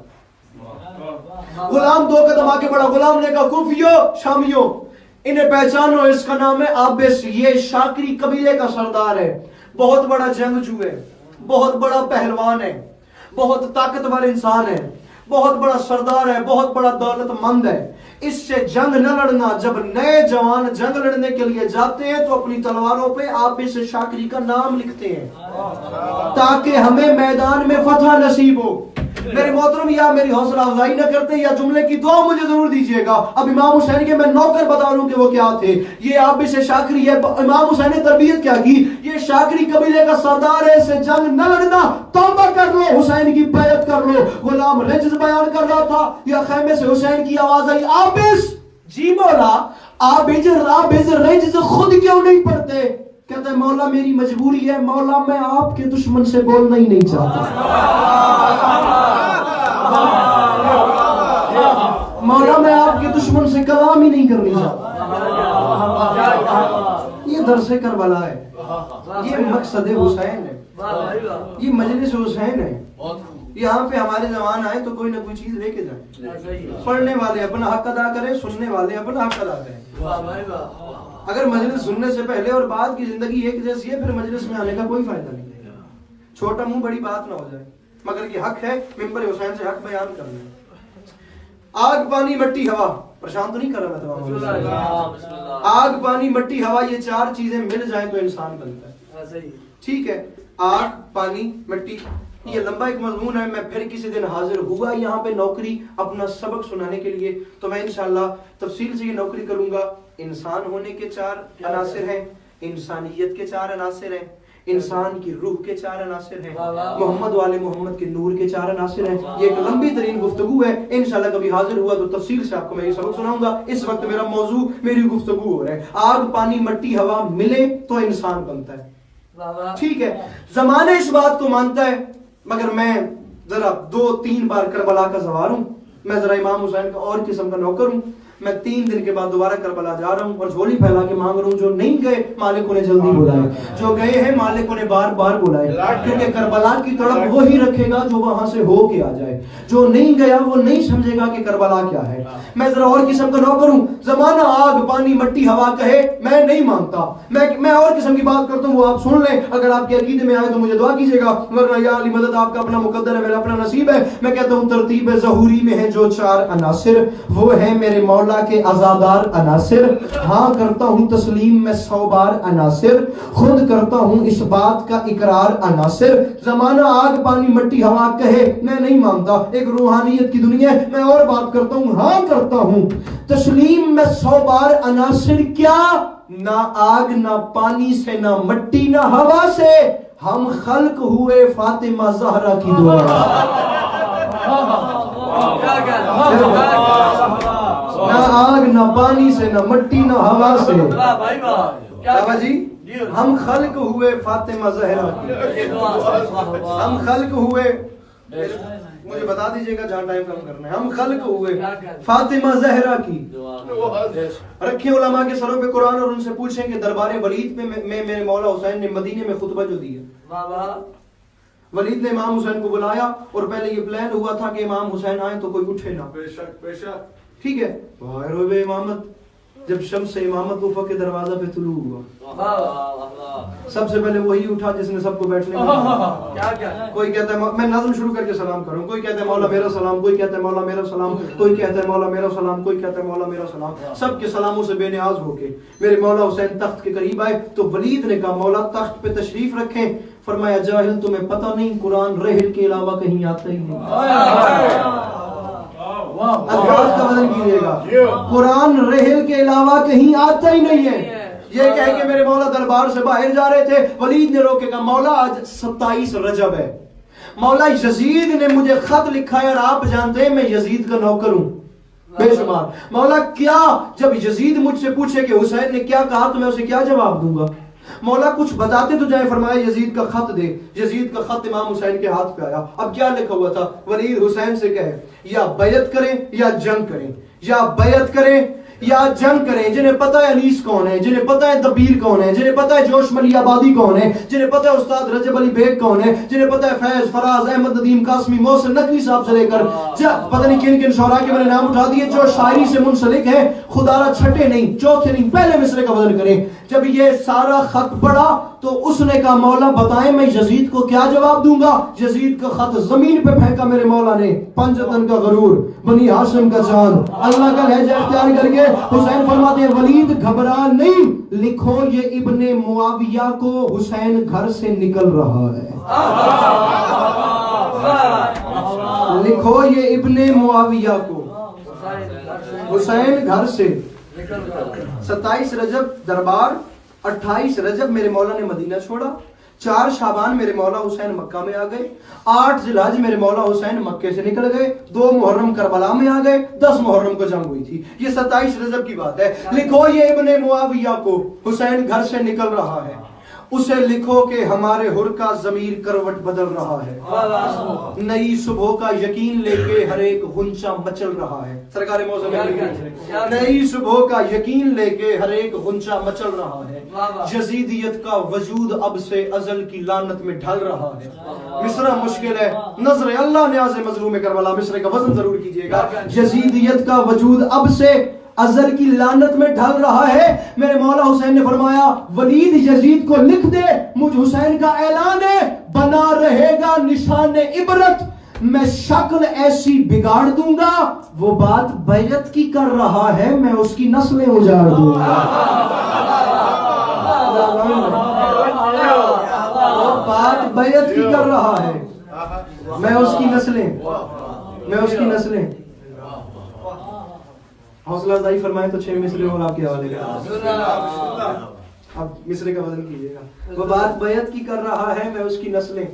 A: गुलाम 2 कदम आगे बढ़ा, गुलाम ने कहा कुफियो शामियो इन्हें पहचानो, इसका नाम है आबिस, ये शाकरी कबीले का सरदार है, बहुत बड़ा जंगजू है, बहुत बड़ा पहलवान है, बहुत ताकतवर इंसान है, बहुत बड़ा सरदार है, बहुत बड़ा दौलतमंद है, इससे जंग न लड़ना। जब नए जवान जंग लड़ने के लिए जाते हैं तो अपनी तलवारों पे आबिस शाकरी का नाम लिखते हैं ताकि हमें मैदान में फतह नसीब हो। मेरे मोहतरम, या मेरी हौसला अफजाई न करते या जुमले की दुआ मुझे जरूर दीजिएगा। अब इमाम हुसैन के मैं नौकर बता दूं कि वो क्या थे। ये आबिस शाकरी है, इमाम हुसैन ने तरबियत क्या की, ये शाकरी कबीले का सरदार है, इससे जंग न लड़ना, तौबा कर लो, हुसैन की बैयत कर लो। गुलाम रिज्ज बयान कर रहा था, या खैमे से हुसैन की आवाज आई, आबिस जी मौला, आबिस रिज्ज खुद क्यों नहीं पढ़ते? कहते हैं मौला मेरी मजबूरी है, मौला मैं आपके दुश्मन से बोलना ही नहीं चाहता, मौला मैं आपके दुश्मन से कलाम ही नहीं करनी चाहता। ये दरसे करबला है, ये मकसद हुसैन है, ये मजलिस हुसैन है। यहाँ पे हमारे जवान आए तो कोई ना कोई चीज लेके जाए। पढ़ने वाले अपना हक अदा करें, सुनने वाले अपना हक अदा करें। अगर मजलिस सुनने से पहले और बाद की जिंदगी एक जैसी है फिर मजलिस में आने का कोई फायदा नहीं। छोटा मुंह बड़ी बात ना हो जाए, मगर ये हक है मिंबर हुसैन से हक बयान करना। आग पानी मट्टी हवा, परेशान तो नहीं कर रहा मैं तमाम। आग पानी मट्टी हवा, ये चार चीजें मिल जाए तो इंसान बनता है। ठीक है, आग पानी मट्टी, ये लंबा एक मजमून है। मैं फिर किसी दिन हाजिर हुआ यहाँ पे नौकरी अपना सबक सुनाने के लिए, तो मैं इंशाल्लाह तफसील से ये नौकरी करूंगा। इंसान होने के चार अनासिर हैं, इंसानियत के चार अनासिर हैं, इंसान की रूह के चार अनासिर हैं, मोहम्मद वाले मोहम्मद के नूर के चार अनासिर हैं। ये एक लंबी तरीन गुफ्तगू है। इंशाल्लाह कभी हाजिर हुआ तो तफसील से आपको मैं ये सबक सुनाऊंगा। इस वक्त मेरा मौजू, मेरी गुफ्तगू हो रहा है, आग पानी मट्टी हवा मिले तो इंसान बनता है। ठीक है, जमाने इस बात को मानता है, मगर मैं जरा 2-3 बार करबला का सवार हूं। मैं जरा इमाम हुसैन का और किस्म का नौकर हूं। मैं 3 दिन के बाद दोबारा करबला जा रहा हूं और झोली फैला के मांग रहा हूं, जो नहीं गए मालिक उन्हें जल्दी बुलाए, जो गए हैं मालिक उन्हें बार बार बुलाए, क्योंकि करबला की तड़प वो ही रखेगा जो वहां से हो के आ जाए। जो नहीं गया वो नहीं समझेगा कि करबला क्या है। मैं जरा और किस्म का नौकर हूं। जमाना आग पानी मट्टी हवा कहे, मैं नहीं मानता। मैं और किस्म की बात करता हूं, वो आप सुन लें। अगर आपके अकीदे में आए तो मुझे दुआ कीजिएगा, वरना या अली मदद आपका अपना मुकद्दर है, मेरा अपना नसीब है। मैं कहता हूं तरतीब ज़हूरी में है जो चार अनासिर, वो है मेरे मौला के आजादार अनासिर। हाँ करता हूं तस्लीम में 100 बार अनासिर, खुद करता हूं इस बात का इकरार अनासिर। जमाना आग पानी मट्टी हवा कहे, मैं नहीं मानता। एक रूहानियत की दुनिया है। मैं और बात करता हूं, हाँ करता हूं तस्लीम में 100 बार अनासिर। क्या ना आग ना पानी से, ना मट्टी ना हवा से, हम खल्क हुए फातिमा ज़हरा की दुआ। ना आग ना पानी से, ना मट्टी ना हवा से, बाबा जी हम खल्क हुए फातिमा ज़हरा की। हम खल्क हुए, मुझे बता दीजिएगा जहाँ टाइम कम करना है। हम खल्क हुए फातिमा ज़हरा की। रखे उलमा के सरों पे कुरान और उनसे पूछें कि दरबार वलीद में मेरे मौला हुसैन ने मदीने में खुतबा जो दिया, वलीद ने इमाम हुसैन को बुलाया और पहले ये प्लान हुआ था कि इमाम हुसैन आए तो कोई उठे ना। बेशक ठीक है, वाहिर इमामत जब शम्स इमामत उफक के दरवाजा पे तुलू हुआ, सबसे पहले वही उठा जिसने सबको बैठने क्या। कोई कहता है मैं नज़्म शुरू करके सलाम करूं, कोई कहता है मौला मेरा सलाम, कोई कहता है मौला मेरा सलाम, कोई कहता है मौला मेरा सलाम, कोई कहता है मौला मेरा सलाम। सबके सलामों से बेनियाज होके मेरे मौला हुसैन तख्त के करीब आए तो वलीद ने कहा मौला तख्त पे तशरीफ रखें। फरमाया जाहिल तुम्हें पता नहीं कुरान रहल के अलावा कहीं आता ही नहीं। अल्फाज का बदल कीजिएगा, कुरान रहल के अलावा कहीं आता ही नहीं है। ये कह के मेरे मौला दरबार से बाहर जा रहे थे, वलीद ने रोके कहा मौला आज 27 रजब है, मौला यजीद ने मुझे खत लिखा है और आप जानते हैं मैं यजीद का नौकर हूं बेशुमार। मौला क्या, जब यजीद मुझसे पूछे कि हुसैन ने क्या कहा तो मैं उसे क्या जवाब दूंगा। मौला कुछ बताते तो जाए। फरमाया यजीद का खत दे। यजीद का खत इमाम हुसैन के हाथ पे आया। अब क्या लिखा हुआ था, वलीद हुसैन से कहे या बैयत करें या जंग करें, या बैयत करें या जंग करें। जिन्हें पता है अनीस कौन है, जिन्हें पता है दबीर कौन है, जिन्हें पता है जोश मली आबादी कौन है, जिन्हें पता है उस्ताद रजब अली बेग कौन है, जिन्हें पता है फैज फराज अहमद नदीम कासमी मोहसिन नकवी साहब से लेकर पता नहीं किन किन शौरा के मैंने नाम उठा दिए जो शायरी से मुंसलिक है, खुदारा छठे नहीं चौथे नहीं पहले मिसरे का वजन करें। जब ये सारा खत पढ़ा तो उसने कहा मौला बताएं मैं यजीद को क्या जवाब दूंगा। यजीद का खत जमीन पे फेंका मेरे मौला ने। पंजतन का गरूर, बनी हाशिम का चांद, अल्लाह का लहजा इख्तियार करके हुसैन फरमाते हैं वलीद घबरा नहीं, लिखो ये इब्ने मुआविया को हुसैन घर से निकल रहा है। लिखो ये इब्ने मुआविया को हुसैन घर से। 27 रजब दरबार, 28 रजब मेरे मौला ने मदीना छोड़ा, 4 शाबान मेरे मौला हुसैन मक्का में आ गए, 8 जिलहज मेरे मौला हुसैन मक्के से निकल गए, 2 मुहर्रम करबला में आ गए, 10 मुहर्रम को जंग हुई थी। ये 27 रजब की बात है। लिखो ये इब्ने मुआविया को हुसैन घर से निकल रहा है, उसे लिखो कि हमारे हुर का जमीर करवट बदल रहा है, नई सुबह का यकीन लेके हर एक गुंचा मचल रहा है। सरकार मौसम नई सुबह का यकीन लेके हर एक गुंचा मचल रहा है, यजीदियत का वजूद अब से अजल की लानत में ढल रहा है। मिसरा मुश्किल है, नजर अल्लाह न्याज़ मजलूम करबला, मिसरे का वजन जरूर कीजिएगा। यजीदियत का वजूद अब से अजल की लानत में ढल रहा है। मेरे मौला हुसैन ने फरमाया वलीद यजीद को लिख दे, मुझ हुसैन का ऐलान है, बना रहेगा निशान इबरत, मैं शक्ल ऐसी बिगाड़ दूंगा, वो बात बैयत की कर रहा है, मैं उसकी नस्लें उजाड़ दूंगा। वो बात बैयत की कर रहा है, मैं उसकी नस्लें। हौसला अफजाई फरमाए तो 6 मिसरे और आपके हवाले का। अब मिसरे का वजन कीजिएगा। वो बात बैयत की कर रहा है, मैं उसकी नस्लें,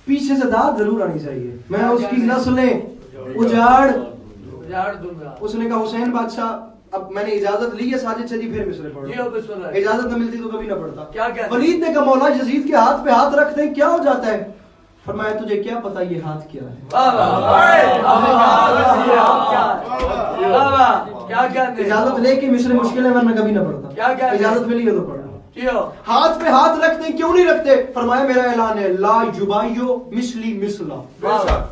A: पीछे से दाद जरूर आनी चाहिए, मैं उसकी नस्लें उजाड़ दूंगा। उसने कहा हुसैन बादशाह, अब मैंने इजाजत ली है साजिद से जी, फिर मिसरे पढ़ो। इजाजत न मिलती तो कभी ना पढ़ता। क्या वलीद ने कहा मौला यजीद के हाथ पे हाथ रखते क्या हो जाता है? फरमाया तुझे क्या पता ये हाथ क्या है? इजाजत लेके मिसरे मुश्किल है, वरना कभी ना पढ़ता। इजाजत मिली है तो पढ़ा। हाथ पे हाथ रखते क्यों नहीं रखते? फरमाया मेरा ऐलान है, ला युबायो मिसली मिसला,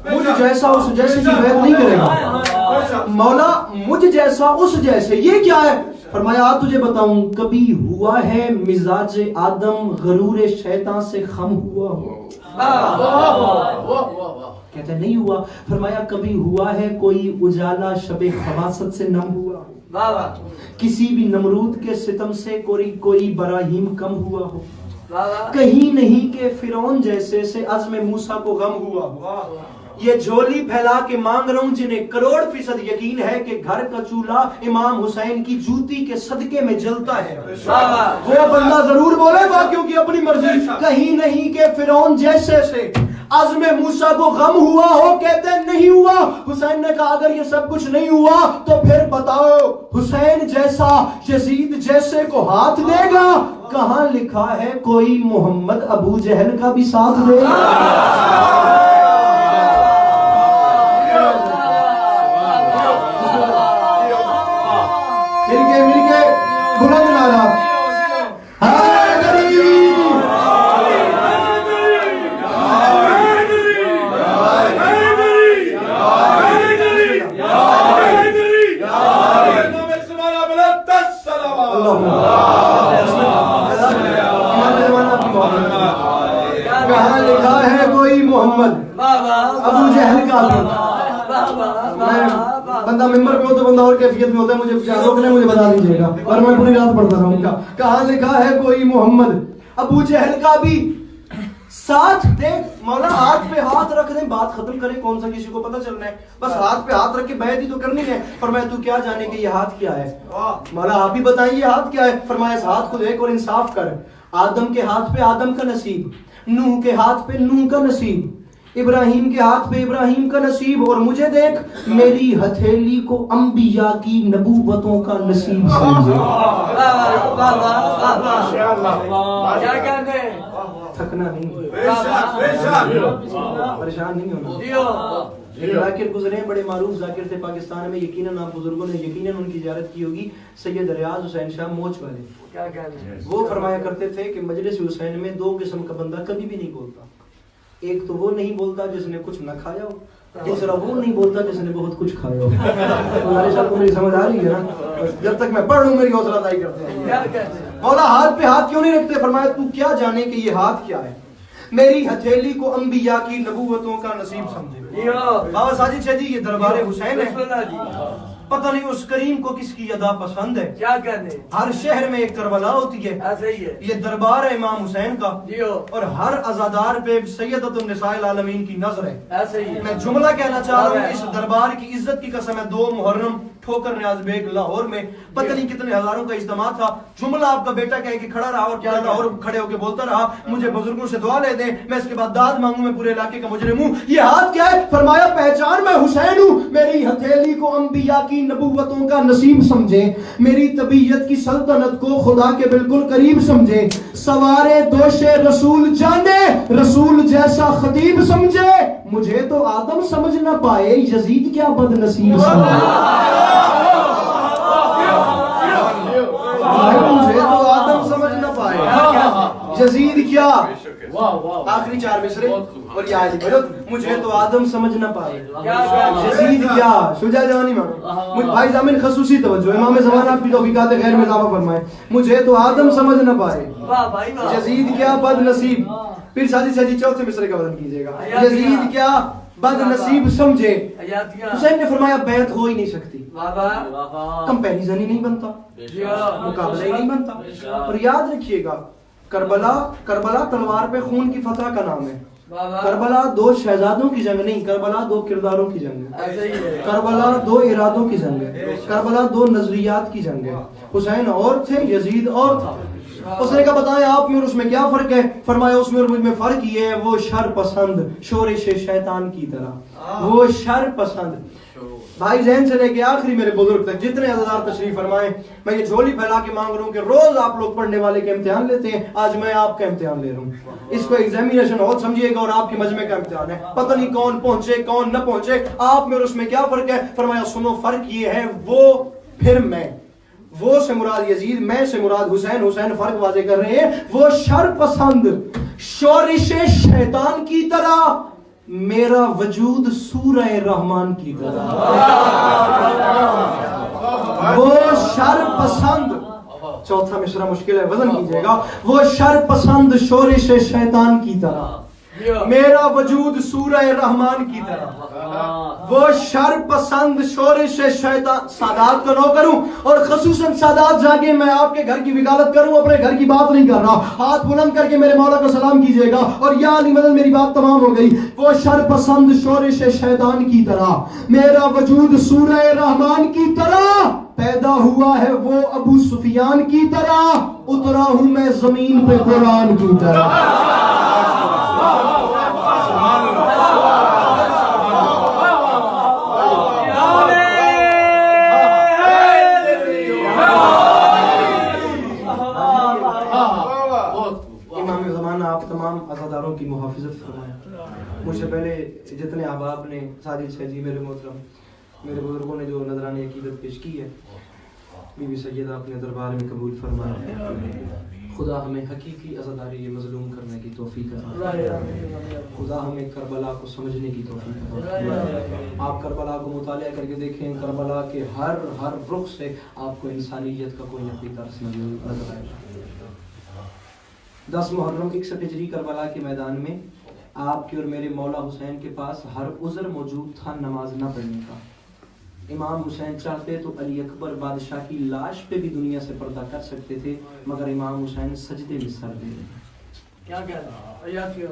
A: मुझ जैसा उस जैसे की बैत नहीं करेगा। मौला मुझ जैसा उस जैसे, ये क्या है? फरमाया आ तुझे बताऊं, कभी हुआ है मिजाज आदम गरूर शैतान से खम हुआ हो? कहते नहीं हुआ। फरमाया कभी हुआ है कोई उजाला शबे खवासत से नम हुआ? किसी भी नमरूद के सितम से कोई बराहीम कम हुआ हो? कहीं नहीं के फिरौन जैसे से अज़्म मूसा को गम हुआ हो? ये झोली फैला के मांग रहा हूं जिन्हें करोड़ फीसद यकीन है कि घर का चूल्हा इमाम हुसैन की जूती के सदके में जलता है, वो बंदा जरूर बोले बाकियों की अपनी मर्जी। कहीं नहीं के फिरौन जैसे से अज़्म मूसा को गम हुआ हो? कहते नहीं हुआ। हुसैन ने कहा अगर ये सब कुछ नहीं हुआ तो फिर बताओ हुसैन जैसा यजीद जैसे को हाथ देगा? कहां लिखा है कोई मोहम्मद अबू जहल का भी साथ देगा? मिलके बुलंद नारा कहाँ लिखा है कोई मोहम्मद अबू जहल का? बंदा मेंबर पे हो तो बंदा और कैफियत में होता है, मुझे रोकने मुझे बता दीजिएगा, और मैं पूरी रात पढ़ता रहूंगा। कहाँ लिखा है कोई मोहम्मद अबू जहल का भी साथ? देख मौला हाथ पे हाथ रख दे, बात खत्म करें, कौन सा किसी को पता चलना है? बस हाथ पे हाथ रख के बैत ही तो करनी है। फरमाया तू क्या जाने कि ये हाथ क्या है? मौला आप ही बताइए ये हाथ क्या है? फरमाया इस हाथ को देख और इंसाफ कर। आदम के हाथ पे आदम का नसीब, नूह के हाथ पे नूह का नसीब, इब्राहिम के हाथ पे इब्राहिम का नसीब, और मुझे देख मेरी हथेली को अंबिया की नबूवतों का नसीब समझे। थकना नहीं, परेशान नहीं होना। जाकिर गुजरे बड़े मारूफ जाकिर थे पाकिस्तान में, यकीनन आप बुजुर्गों ने यकीनन उनकी ज़ियारत की होगी, सैयद रियाज हुसैन शाह मोच वाले। क्या कहते? वो फरमाया करते थे कि मजलिस हुसैन में 2 किस्म का बंदा कभी भी नहीं बोलता। एक तो वो नहीं बोलता जिसने कुछ न खाया हो, दूसरा वो नहीं बोलता जिसने बहुत कुछ खाया हो। तुम्हारे साथ को मेरी समझ आ रही है ना? जब तक मैं पढ़ लूं मेरी हौसला अफजाई करते हैं। मौला हाथ पे हाथ क्यों नहीं रखते? फरमाया तू क्या जाने कि ये हाथ क्या है? मेरी हथेली को अंबिया की नबूवतों का नसीब समझे। बाबा साजिद शाह जी ये दरबार हुसैन है, पता नहीं उस करीम को किसकी अदा पसंद है। क्या कहने? हर शहर में एक करबला होती है, ऐसे ही है। ये दरबार है इमाम हुसैन का, और हर अज़ादार पे सैयदतुन निसाइल आलमीन की नजर है, ऐसे ही। मैं जुमला कहना चाह रहा हूँ, इस दरबार की इज्जत की कसम है, 2 मुहर्रम ठोकर न्याज बेग लाहौर में पता नहीं कितने हजारों का इज्तिमा था। जुमला आपका बेटा कहे कि खड़ा रहा, और क्या लाहौर खड़े होकर बोलता रहा मुझे बुजुर्गों से दुआ ले दे, मैं इसके बाद दाद मांगू, मैं पूरे इलाके का मुजरिम हूँ। ये हाथ क्या है? फरमाया पहचान मैं हुसैन हूँ। मेरी हथेली को अंबिया की नबूवतों का नसीब समझे, मेरी तबीयत की सल्तनत को खुदा के बिल्कुल करीब समझे, सवारे दोशे रसूल जाने, रसूल जैसा खतीब समझे। मुझे तो आदम समझ ना पाए, यजीद क्या बदनसीब समझे। मुझे तो आदम समझ ना पाए, यजीद क्या? आखिरी 4 मिसरे और मुझे तो आदम समझ ना पाए, यजीद क्या? शुजा जवानी मानो भाई जामिन खसूसी तवज्जो, इमाम ज़माना की तौफीकात गैर में इजाफा फरमाए। मुझे तो आदम समझ ना पाए, यजीद क्या बदनसीब। फिर साजी साजी चौथे मिसरे का वजन कीजिएगा। यजीद क्या बदनसीब समझे।
B: हयातियां
A: हुसैन ने फरमाया बैत हो ही नहीं सकती,
B: बाबा
A: कंपैरिजन ही नहीं बनता, मुकाबला ही नहीं बनता। और याद रखिएगा करबला तलवार पे खून की फतह का नाम है। करबला दो शहजादों की जंग नहीं, करबला दो किरदारों की जंग है। करबला दो इरादों की जंग है, करबला दो नजरियात की जंग है। हुसैन और थे, यजीद और था। उसने कहा बताएं आप में और उसमें क्या फर्क है? फरमाया उसमें और मुझ में फर्क ये है, वो शर पसंद शोरिश शैतान की तरह, वो शर पसंद। भाई जहन से लेके आखिरी मेरे बुजुर्ग तक जितने अज़ादार तशरीफ फरमाए, मैं ये झोली फैला के मांग रहा हूँ कि रोज आप लोग पढ़ने वाले के इम्तिहान लेते हैं, आज मैं आपका इम्तिहान ले रहा हूँ। इसको एग्जामिनेशन और समझिएगा और आपके मजमे का इम्तिहान है। पता नहीं कौन पहुंचे कौन न पहुंचे, आप में और उसमें क्या फर्क है? फरमाया सुनो फर्क ये है, वो फिर मैं, वो से मुराद यजीद, मैं से मुराद हुसैन। हुसैन फर्क वाजे कर रहे हैं, वो शर पसंद शोरिश शैतान की तरह, मेरा वजूद सूरह रहमान की तरह। वो शर पसंद, चौथा मिसरा मुश्किल है वजन कीजिएगा, वो शर पसंद शोरिश शैतान की तरह, मेरा वजूद सूरह रहमान की तरह। वो शर पसंद शोरिश शैतान, सादात का नौकर हूं और खसूसन सादात जाके मैं आपके घर की वकालत करूं, अपने घर की बात नहीं कर रहा। हाथ बुलंद करके मेरे मौला को सलाम कीजिएगा और या अली मदद मेरी बात तमाम हो गई। वो शर पसंद शोरिश शैतान की तरह, मेरा वजूद सूरह रहमान की तरह, पैदा हुआ है वो अबू सुफियान की तरह, उतरा हूं मैं जमीन पे कुरान की तरह। आप तमाम अज़ादारों की मुहाफ़िज़त फरमाएं। मुझसे पहले जितने अहबाब ने, साजिद शहजी मेरे मोहतरम, मेरे बुजुर्गों ने जो नजरानी अकीदत पेश की है, बीबी सैयदा अपने दरबार में कबूल फरमाए। खुदा हमें हकीकी अज़ादारी मज़लूम करने की तौफीक करे। खुदा हमें करबला को समझने की तौफीक करे। आप करबला को मुतालिया करके देखें, करबला के हर रुख से आपको इंसानियत का कोई न कोई दर्स नजर आएगा। 10 मुहर्रम 61 हिजरी करबला के मैदान में आपके और मेरे मौला हुसैन के पास हर उज़र मौजूद था नमाज न पढ़ने का। इमाम हुसैन चाहते तो अली अकबर बादशाह की लाश पे भी दुनिया से पर्दा कर सकते थे, मगर इमाम हुसैन सजदे में सर दे रहे।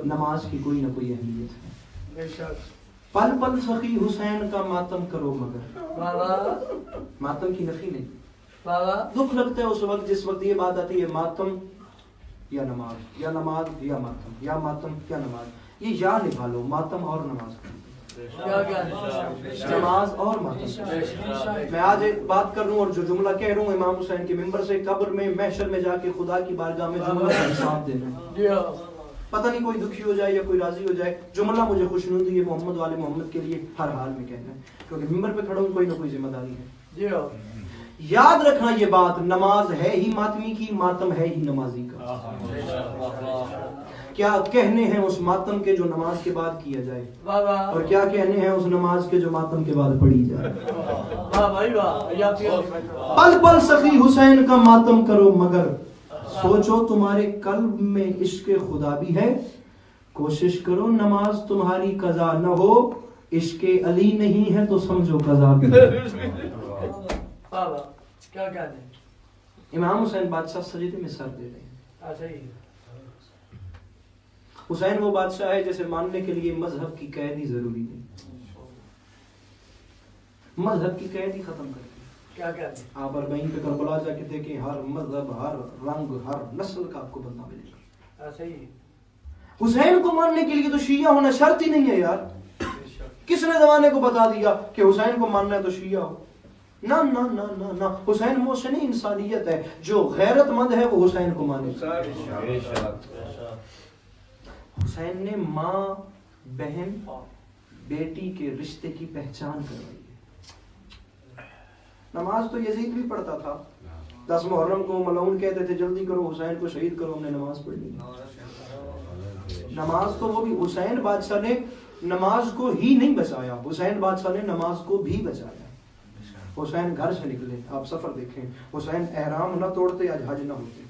A: नमाज की कोई ना कोई अहमियत है। पल पल सखी हुसैन का मातम करो, मगर मातम की नफी नहीं। दुख लगता है उस वक्त जिस वक्त ये बात आती है मातम या नमाज, या नमाज या मातम, या मातम या नमाज, ये या निभा लो, मातम और नमाज, नमाज और मातम। मैं आज एक बात कर रहा हूँ और जो जुमला कह रहा हूँ इमाम हुसैन के मिंबर से, कब्र में महशर में जाके खुदा की बारगाह में जुमला का हिसाब देना। पता नहीं कोई दुखी हो जाए या कोई राजी हो जाए, जुमला मुझे खुशनुदी मोहम्मद वाले मोहम्मद के लिए हर हाल में कहना है, क्योंकि मिंबर पे खड़ा हूँ, कोई ना कोई जिम्मेदारी है। याद रखना ये बात, नमाज है ही मातमी की, मातम है ही नमाजी का। क्या कहने हैं उस मातम के जो नमाज के बाद किया जाए, और क्या कहने हैं उस नमाज के जो मातम के बाद पढ़ी जाए। पल पल सखी हुसैन का मातम करो, मगर सोचो तुम्हारे कल्ब में इश्क खुदा भी है। कोशिश करो नमाज तुम्हारी कजा न हो, इश्क अली नहीं है तो समझो कजा भी है।
B: क्या कहते?
A: इमाम हुसैन बादशाह सजदे में सर दे रहे हैं। हुसैन वो बादशाह है जैसे मानने के लिए मजहब की कैद ही जरूरी नहीं, मजहब की कैद ही खत्म करती।
B: क्या कहते?
A: आप अरबईन पे करबला जाके देखें, हर मजहब, हर रंग, हर नस्ल का आपको बंदा मिलेगा। हुसैन को मानने के लिए तो शिया होना शर्त ही नहीं है यार। किसने जमाने को बता दिया कि हुसैन को मानना है तो शिया हो? ना ना ना ना ना, हुसैन मोहसिन इंसानियत है, जो गैरतमंद है वो हुसैन को माने। हुसैन ने माँ बहन बेटी के रिश्ते की पहचान करवाई है। नमाज तो यजीद भी पढ़ता था, 10 मुहर्रम को मलऊन कहते थे जल्दी करो हुसैन को शहीद करो, हमने नमाज पढ़ ली। नमाज तो वो भी हुसैन बादशाह ने नमाज को ही नहीं बचाया, हुसैन बादशाह ने नमाज को भी बचाया। हुसैन घर से निकले, आप सफर देखें, हुसैन एहराम न तोड़ते आज हज न होते।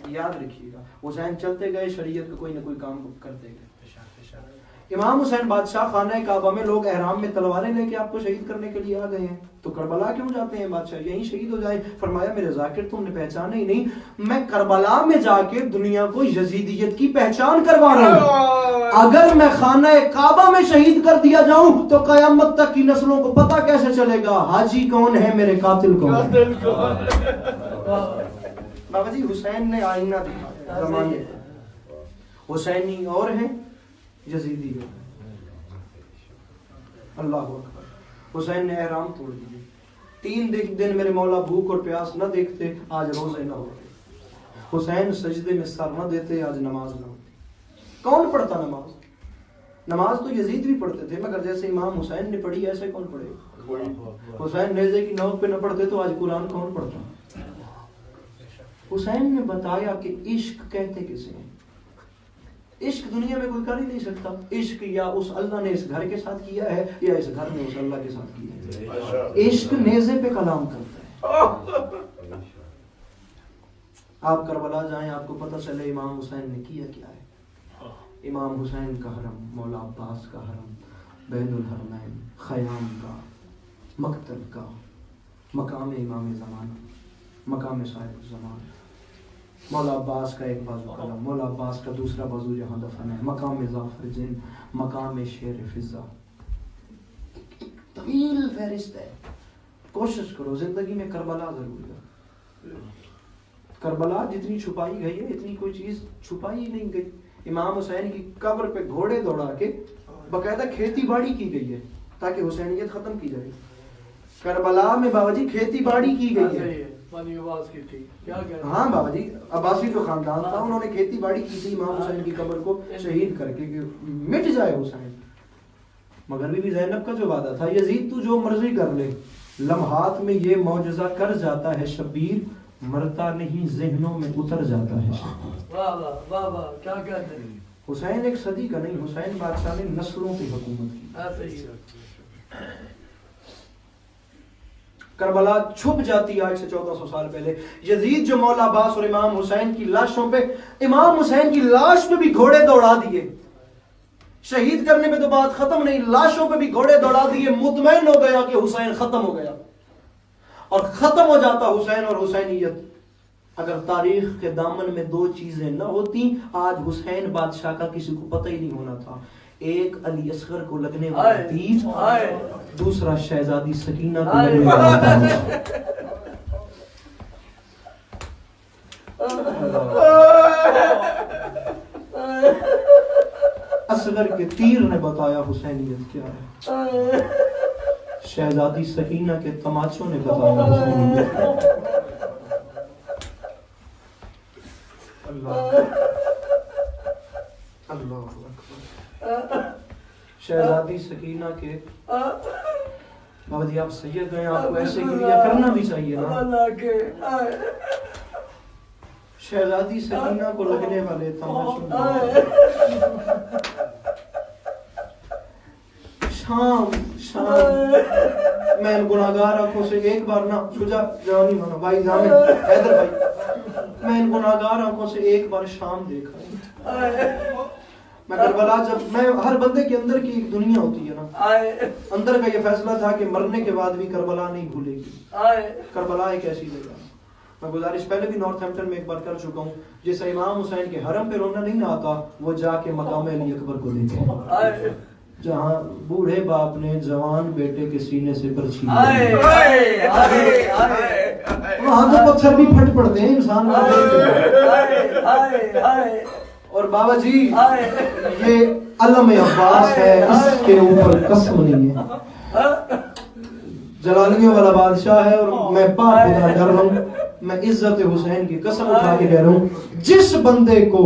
A: याद रखिएगा, हुसैन चलते गए, शरीयत का कोई ना कोई काम करते गए। इमाम हुसैन बादशाह खाना काबा में, लोग एहराम में तलवारें लेके आपको शहीद करने के लिए आ गए हैं, तो करबला क्यों जाते हैं बादशाह, यहीं शहीद हो जाए। फरमाया मेरे जाकिर तुमने पहचाना ही नहीं, मैं करबला में जाके दुनिया को यजीदियत की पहचान करवा रहा हूँ। अगर मैं खाना काबा में शहीद कर दिया जाऊं तो कयामत तक की नस्लों को पता कैसे चलेगा हाजी कौन है, मेरे कातिल कौन है। बाबा जी हुसैन ने आईना दिखा जमाने को, हुसैनी और हैं यजीदी हो। अल्लाह अकबर। हुसैन ने एहराम तोड़ दिए, 3 दिन मेरे मौला भूख और प्यास न देखते, आज रोजे न होते। हुसैन सजदे में सर न देते, आज नमाज न होती। कौन पढ़ता नमाज? नमाज तो यजीद भी पढ़ते थे, मगर जैसे इमाम हुसैन ने पढ़ी ऐसे कौन पढ़ेगा? हुसैन नेज़े की नोक पे न पढ़ते तो आज कुरान कौन पढ़ता? हुसैन ने बताया कि इश्क कहते किसे हैं। इश्क दुनिया में कोई कर ही नहीं सकता। इश्क या उस अल्लाह ने इस घर के साथ किया है या इस घर ने उस अल्लाह के साथ किया है। इश्क नेज़े पे कलाम करता है। आप करबला जाएं, आपको पता चले इमाम हुसैन ने किया क्या है। इमाम हुसैन का हरम, मौला अब्बास का हरम, बैनुल हरमैन, खयाम का, मकतल का, मकाम इमाम ज़माना, मकाम साहिब ज़मान, मौला अब्बास का एक बाजू कलम, मौला अब्बास का दूसरा बाजू जहाँ दफन है, मकाम ज़ाफ़र जिन, मकाम शेर फिज़ा। तवील फहरिस्त है। कोशिश करो जिंदगी में करबला जरूर है। करबला जितनी छुपाई गई है इतनी कोई चीज छुपाई ही नहीं गई। इमाम हुसैन की कब्र पे घोड़े दौड़ा के बाकायदा खेती बाड़ी की गई है ताकि हुसैनियत खत्म की जाए। करबला में बाबा जी खेती बाड़ी की गई है। हाँ बाबा जी, अब्बासी जो खानदान था उन्होंने खेती बाड़ी की थी इमाम हुसैन की कब्र को शहीद करके कि मिट जाए हुसैन। मगर बीबी ज़ैनब का जो वादा था, यजीद तू जो मर्जी कर ले, लम्हात में ये मौजज़ा कर जाता है शबीर, मरता नहीं ज़हनों में उतर जाता है।
B: वाह वाह वाह वाह, क्या कहते हैं।
A: हुसैन एक सदी का नहीं, हुसैन बादशाह ने नस्लों की हुकूमत की। करबला छुप जाती आज से 1400 साल पहले। यजीद जो मौला अब्बास और इमाम हुसैन की लाशों पे, इमाम हुसैन की लाश पे भी घोड़े दौड़ा दिए। शहीद करने में तो बात खत्म नहीं, लाशों पे भी घोड़े दौड़ा दिए। मुतमईन हो गया कि हुसैन खत्म हो गया, और खत्म हो जाता हुसैन और हुसैनियत। अगर तारीख के दामन में 2 चीजें न होती, आज हुसैन बादशाह का किसी को पता ही नहीं होना था। एक अली असगर को लगने वाला तीर, दूसरा शहजादी सकीना को लगने वाला असगर के तीर ने बताया हुसैनियत क्या है, शहजादी सकीना के तमाचों ने बताया हुसैनियत। अल्लाह अल्लाह शहजादी सकीना के बाबा जी आप सैयद हैं, आपको ऐसे गिरिया करना भी चाहिए ना। शहजादी सकीना को लगने वाले तमाशों, शाम शाम मैं गुनाहगार आंखों से एक बार ना शुजा जवानी माना भाई जामिन हैदर भाई, मैं इन गुनाहगार आंखों से एक बार शाम देखा। मैं करबला, जब मैं हर बंदे के अंदर की एक दुनिया होती है ना, अंदर का ये फैसला था कि मरने के बाद भी करबला नहीं भूलेगी। करबला एक ऐसी जगह, मैं गुजारिश पहले भी नॉर्थहैम्पटन में एक बार कर चुका हूँ, जिसे इमाम हुसैन के हरम पे रोना नहीं आता, वो जाके मकाम अली अकबर को देखे, जहाँ बूढ़े बाप ने जवान बेटे के सीने से बर्छी, वहाँ तो पत्थर भी फट पड़ते हैं इंसान। और बाबा जी ये अलम अब्बास है, इसके ऊपर कसम नहीं है। जलालियों वाला बादशाह है और मैं पाक खुदा डर रहा हूँ, मैं इज्जत हुसैन की कसम उठा के कह रहा हूँ, जिस बंदे को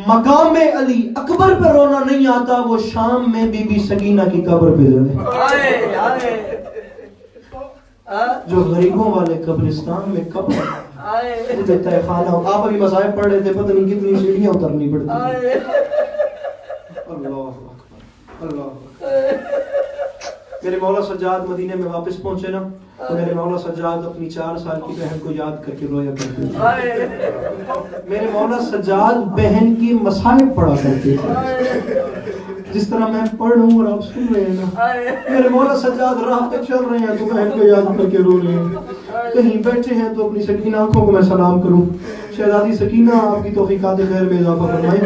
A: मकाम अली अकबर पे रोना नहीं आता, वो शाम में बीबी सकीना की कब्र पे जाए। जो गरीबों वाले कब्रिस्तान में कब्र देता है खाना, आप अभी मसाइब पढ़ रहे थे, पता नहीं कितनी सीढ़ियां उतरनी पड़ती। अल्लाह अकबर, अल्लाह। मेरे मौला सज्जाद मदीने में वापस पहुंचे ना, तो मेरे मौला सज्जाद अपनी 4 साल की बहन को याद करके रोया करते थे। मेरे मौला सज्जाद बहन की मसाइब पढ़ा करते थे, जिस तरह मैं पढ़ रहा हूँ और आप सुन रहे हैं ना। मेरे मौला सज्जाद राह पे चल रहे हैं तो बहन को याद करके रो रहे हैं, कहीं बैठे हैं तो अपनी सकीना आंखों को मैं सलाम करूं। शहजादी सकीना, आपकी तौफीकात खैर में इजाफा फरमाए।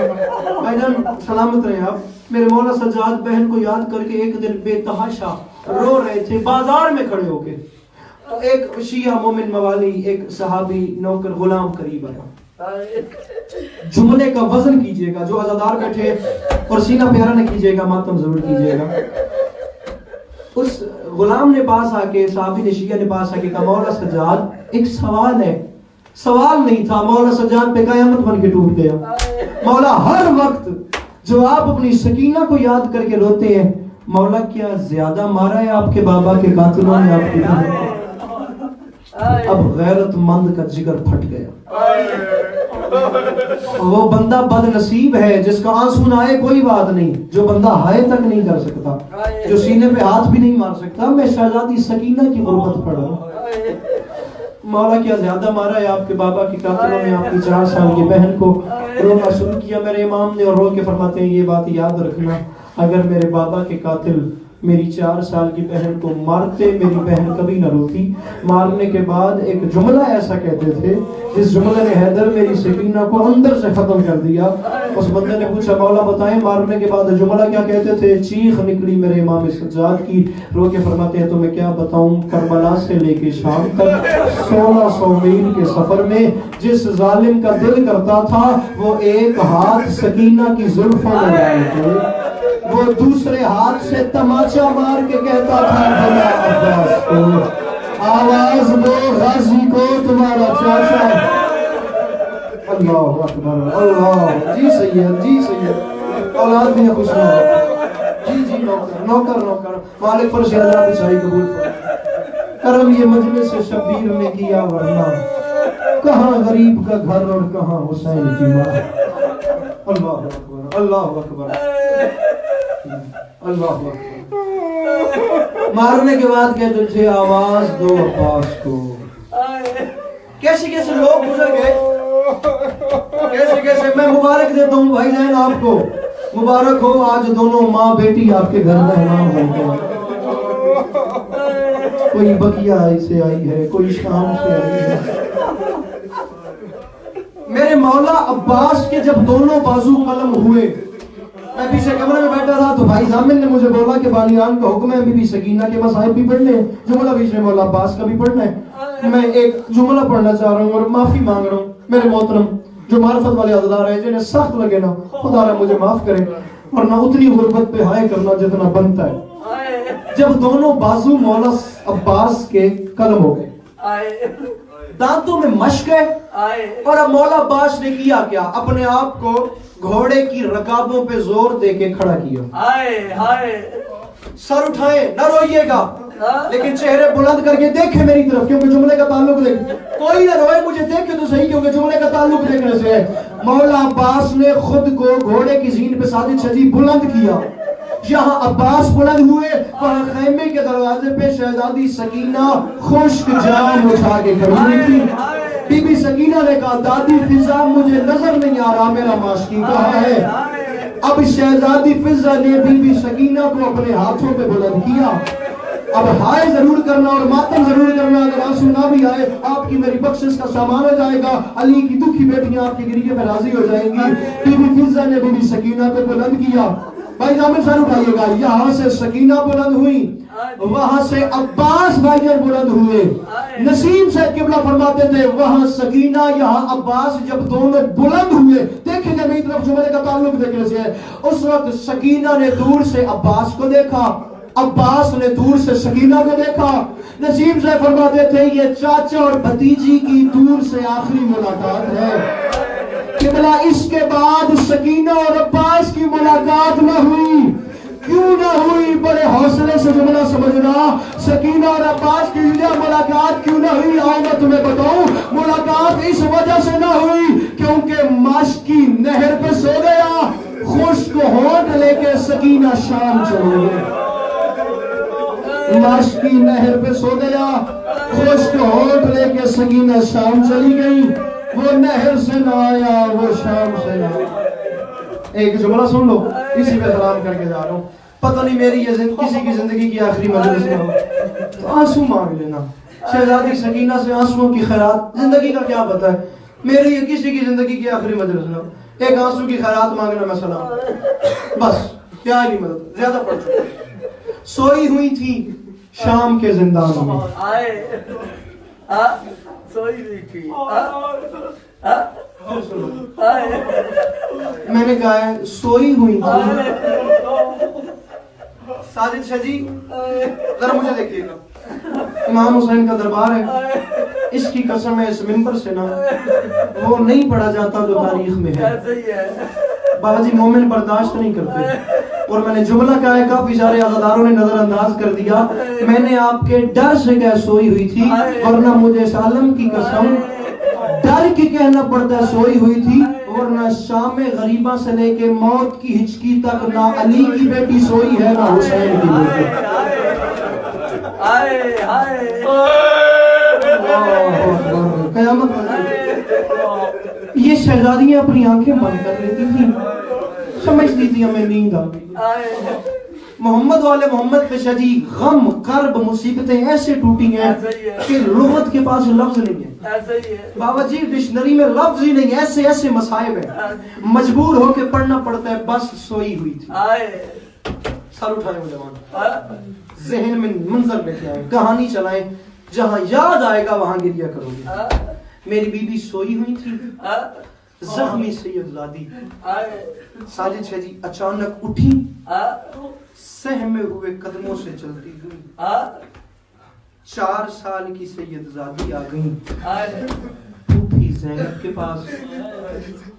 A: भाईजान सलामत रहे आप। मेरे मौला सज्जाद बहन को याद करके एक दिन बेतहाशा रो रहे थे बाजार में खड़े होके। तो एक शिया मोमिन मवाली, एक सहाबी नौकर गुलाम करीब आया। जुमले का वजन कीजिएगा, जो अज़ादार बैठे और सीना प्यारा न कीजिएगा, मातम जरूर कीजिएगा। उस गुलाम ने पास आके, सहाबी ने, शिया ने पास आके कहा, मौला सज्जाद एक सवाल है। सवाल नहीं था, मौला सज्जाद पे कयामत बन के टूट गया। मौला हर वक्त जो आप अपनी सकीना को याद करके रोते हैं, मौला क्या ज्यादा मारा है आपके बाबा के कातिलों ने आपकी बहन? अब गैरतमंद का जिगर फट गया। वो बंदा बदनसीब है जिसका आंसू ना आए कोई बात नहीं, जो बंदा हाय तक नहीं कर सकता, जो सीने पे हाथ भी नहीं मार सकता। मैं शहजादी सकीना की गुर्बत पढ़ा। मौला क्या ज्यादा मारा है आपके बाबा की कातिलों ने आपकी 4 साल की बहन को? रोना शुरू किया मेरे इमाम ने और रो के फरमाते हैं, ये बात याद रखना, अगर मेरे बाबा के कातिल मेरी 4 साल की बहन को मारते, मेरी बहन कभी न रोती। मारने के बाद एक जुमला ऐसा कहते थे जिस जुमले ने हैदर मेरी सकीना को अंदर से खत्म कर दिया। उस बंदे ने पूछा, मौला बताएं मारने के बाद जुमला क्या कहते थे? चीख निकली मेरे इमाम सज्जाद की। रो के फरमाते हैं, तो मैं क्या बताऊं, करबला से लेके शाम तक 1600 मील के सफर में जिस जालिम का दिल करता था वो एक हाथ सकीना की जुल्फों में डाल के, वो दूसरे हाथ से तमाचा मार के कहता था, भला अब्बास को आवाज दो, गाजी को तुम्हारा चाचा। अल्लाह अकबर, अल्लाह। जी सैयद, जी सैयद, औलाद भी खुश हो। जी जी, नौकर नौकर नौकर, मालिक पर से अल्लाह बिछाई कबूल करम ये मजलिस से शबीर ने किया, वरना कहाँ गरीब का घर और कहाँ हुसैन की माँ। अल्लाह अकबर, अल्लाह अकबर, अल्लाह अकबर। मारने के बाद कहते थे, आवाज दो अब्बास को। कैसे कैसे लोग गुजर गए, कैसे कैसे। मैं मुबारक देता हूँ भाईजान आपको, मुबारक हो, आज दोनों माँ बेटी आपके घर मेहमान बन गए। कोई बकिया से आई है, कोई शाम से आई है। मेरे मौला अब्बास के जब दोनों बाजू कलम हुए, मैं पीछे कमरे में बैठा था तो भाई जामिन ने मुझे बोला कि बानियान का हुक्म है बीबी सकीना के मसाइब भी पढ़ने हैं, जुमला बीच में मौला अब्बास का भी पढ़ना है। मैं एक जुमला पढ़ना चाह रहा हूँ और माफी मांग रहा हूँ। मेरे मोहतरम जो मार्फत वाले अज़दार हैं, जिन्हें सख्त लगे ना, खुदा मुझे माफ करें, और ना उतनी गुर्बत पे हाय करना जितना बनता है। जब दोनों बाजू मौला अब्बास के कलम हो गए, दांतों में मश्क है, और अब मौला अब्बास ने किया क्या, अपने आप को घोड़े की रकाबों पे जोर दे के खड़ा किया। सर उठाए, न रोइएगा, लेकिन चेहरे बुलंद करके देखे मेरी तरफ, क्योंकि जुमले का ताल्लुक देख, कोई ना रोए, मुझे देखे तो सही, क्योंकि जुमले का ताल्लुक देखने से है। मौला अब्बास ने खुद को घोड़े की जीन पे साजिद सजी बुलंद किया। यहाँ अब्बास बुलंद हुए, वहाँ खैमे के दरवाजे पे शहजादी सकीना खुश्क जाम उठा के खड़ी थी। बीबी सकीना ने कहा, दादी फिजा मुझे नजर नहीं आ रहा मेरा माशकी कहाँ है। अब शहजादी फिजा ने बीबी सकीना को अपने हाथों पे बुलंद किया। अब हाय जरूर करना और मातम जरूर करना, अगर आंसू ना भी आए आपकी मेरी बख्शिश का सामान हो जाएगा। अली की दुखी बेटियां आपके गिरिए पे राजी हो जाएंगी। बीबी फिजा ने बीबी सकीना को बुलंद किया। भाई जामिन सर उठाइएगा, यहाँ से सकीना बुलंद हुई, वहां से अब्बास भाईजान बुलंद हुए। नसीम से किबला फरमाते थे, वहां सकीना यहाँ अब्बास जब दोनों बुलंद हुए, देखेंगे मेरी तरफ जुमले का ताल्लुक देखने से है, उस वक्त सकीना ने दूर से अब्बास को देखा, अब्बास ने दूर से सकीना को देखा। नसीम से फरमाते थे, ये चाचा और भतीजी की दूर से आखिरी मुलाकात है। किबला इसके बाद सकीना और अब्बास की मुलाकात न हुई। क्यों न हुई, बड़े हौसले से जुमला समझना। सकीना और अब्बास की मुलाकात क्यों न हुई, आओ मैं तुम्हें बताऊं। मुलाकात इस वजह से न हुई क्योंकि माशकी नहर पे सो गया, खुश्क होंठ लेके सकीना शाम चले गए। माश की नहर पे सो गया, खुश्क होंठ लेके सकीना शाम चली गई, वो नहर से ना आया, वो शाम से ना आया। एक जुमला सुन लो, इसी पे सलाम करके जा रहा हूँ। पता नहीं मेरी ये किसी की जिंदगी की आखिरी मजलिस में हो तो आंसू मांग लेना। शहजादी सकीना से आंसुओं की खैरात, जिंदगी का क्या पता है, मेरी ये किसी की जिंदगी की आखिरी मजलिस में हो, एक आंसू की खैरात मांगना मैं सलाम, बस क्या ही मदद, ज्यादा पड़ चुका। सोई हुई थी शाम के जिंदान में,
B: सोई हुई थी,
A: मैंने कहा है सोई हुई थी। साजिद शाह जी जरा मुझे देखिएगा, इमाम हुसैन का दरबार है, इसकी कसम है इस मिंबर से ना वो नहीं पढ़ा जाता जो तारीख में है। बाबा जी मोमिन बर्दाश्त नहीं करते, और मैंने जुमला कहा है, काफी सारे अज़ादारों ने नजरअंदाज कर दिया। मैंने आपके डर से क्या सोई हुई थी, वरना मुझे सालम की कसम डर के कहना पड़ता है सोई हुई थी, वरना शाम में गरीबा से लेके मौत की हिचकी तक ना अली की बेटी सोई है ना हुसैन की बेटी। कयामत ये शहजादियां अपनी आंखें बंद कर लेती थी, समझती थी हमें नींद आ गई। मोहम्मद वाले मोहम्मद पे शजी गम कर्ब मुसीबतें ऐसे टूटी हैं कि लुगत के पास लफ्ज नहीं है। बाबा जी डिक्शनरी में लफ्ज ही नहीं, ऐसे ऐसे मसाइब है, मजबूर होके पढ़ना पड़ता है। बस सोई हुई थी, सर उठाए वो जवान, जहन में मंजर लेके आए, कहानी चलाएं, जहां याद आएगा वहां गिरिया करोगे। मेरी बीबी सोई हुई थी, जख्मी सैयदजादी साजिद शाह जी अचानक उठी, सहमे हुए कदमों से चलती हुई 4 साल की सैयदजादी आ गई फूफी ज़ैनब के पास,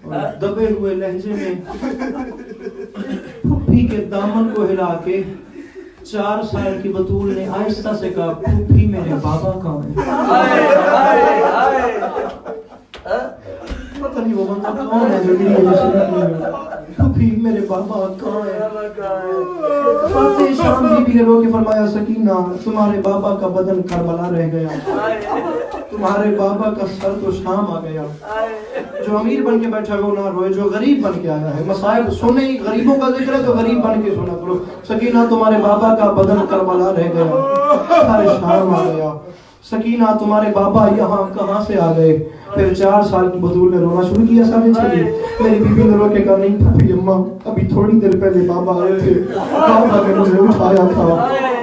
A: और दबे हुए लहजे में फूफी के दामन को हिला के 4 साल की बतूल ने आहिस्ता से कहा, फूफी मेरे बाबा कहाँ है? पता नहीं वो बंदा कौन है जो मेरी वजह से फूफी मेरे बाबा कहाँ है? फतेह शाम बीबी ने रो के फरमाया, सकीना तुम्हारे बाबा का बदन करबला रह गया, तुम्हारे बाबा का सर तो शाम आ गया। जो अमीर बन के बैठा है वो ना रोए, जो गरीब बन के आया है मसाइब सुने, गरीबों का जिक्र है तो गरीब बन के सुना करो। सकीना तुम्हारे बाबा का बदन करबला रह गया, सारे शाम आ गया। सकीना तुम्हारे बाबा यहाँ कहाँ से आ गए? फिर 4 साल की बतूल ने रोना शुरू किया। सारे चलिए मेरी बीबी ने रो के कहा, नहीं फूफी अम्मा अभी थोड़ी देर पहले बाबा आए थे, बाबा ने मुझे उठाया था।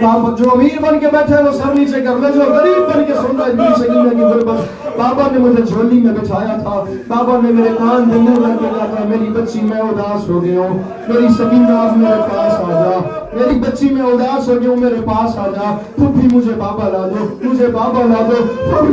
A: बाबा जो अमीर बन के बैठा है वो सर नीचे कर ले, जो गरीब बन के सुन रहा है सकीना की गुरबत, बाबा ने मुझे झोली में बिठाया था, बाबा ने मेरे कान में मुंह लग गया था, मेरी बच्ची मैं उदास हो गया हूँ, मेरी सकीना आप मेरे पास आ जा, मेरी बच्ची मैं उदास हो गया हूँ, मेरे पास आ जा, फूफी मुझे बाबा ला दो, मुझे बाबा ला दो,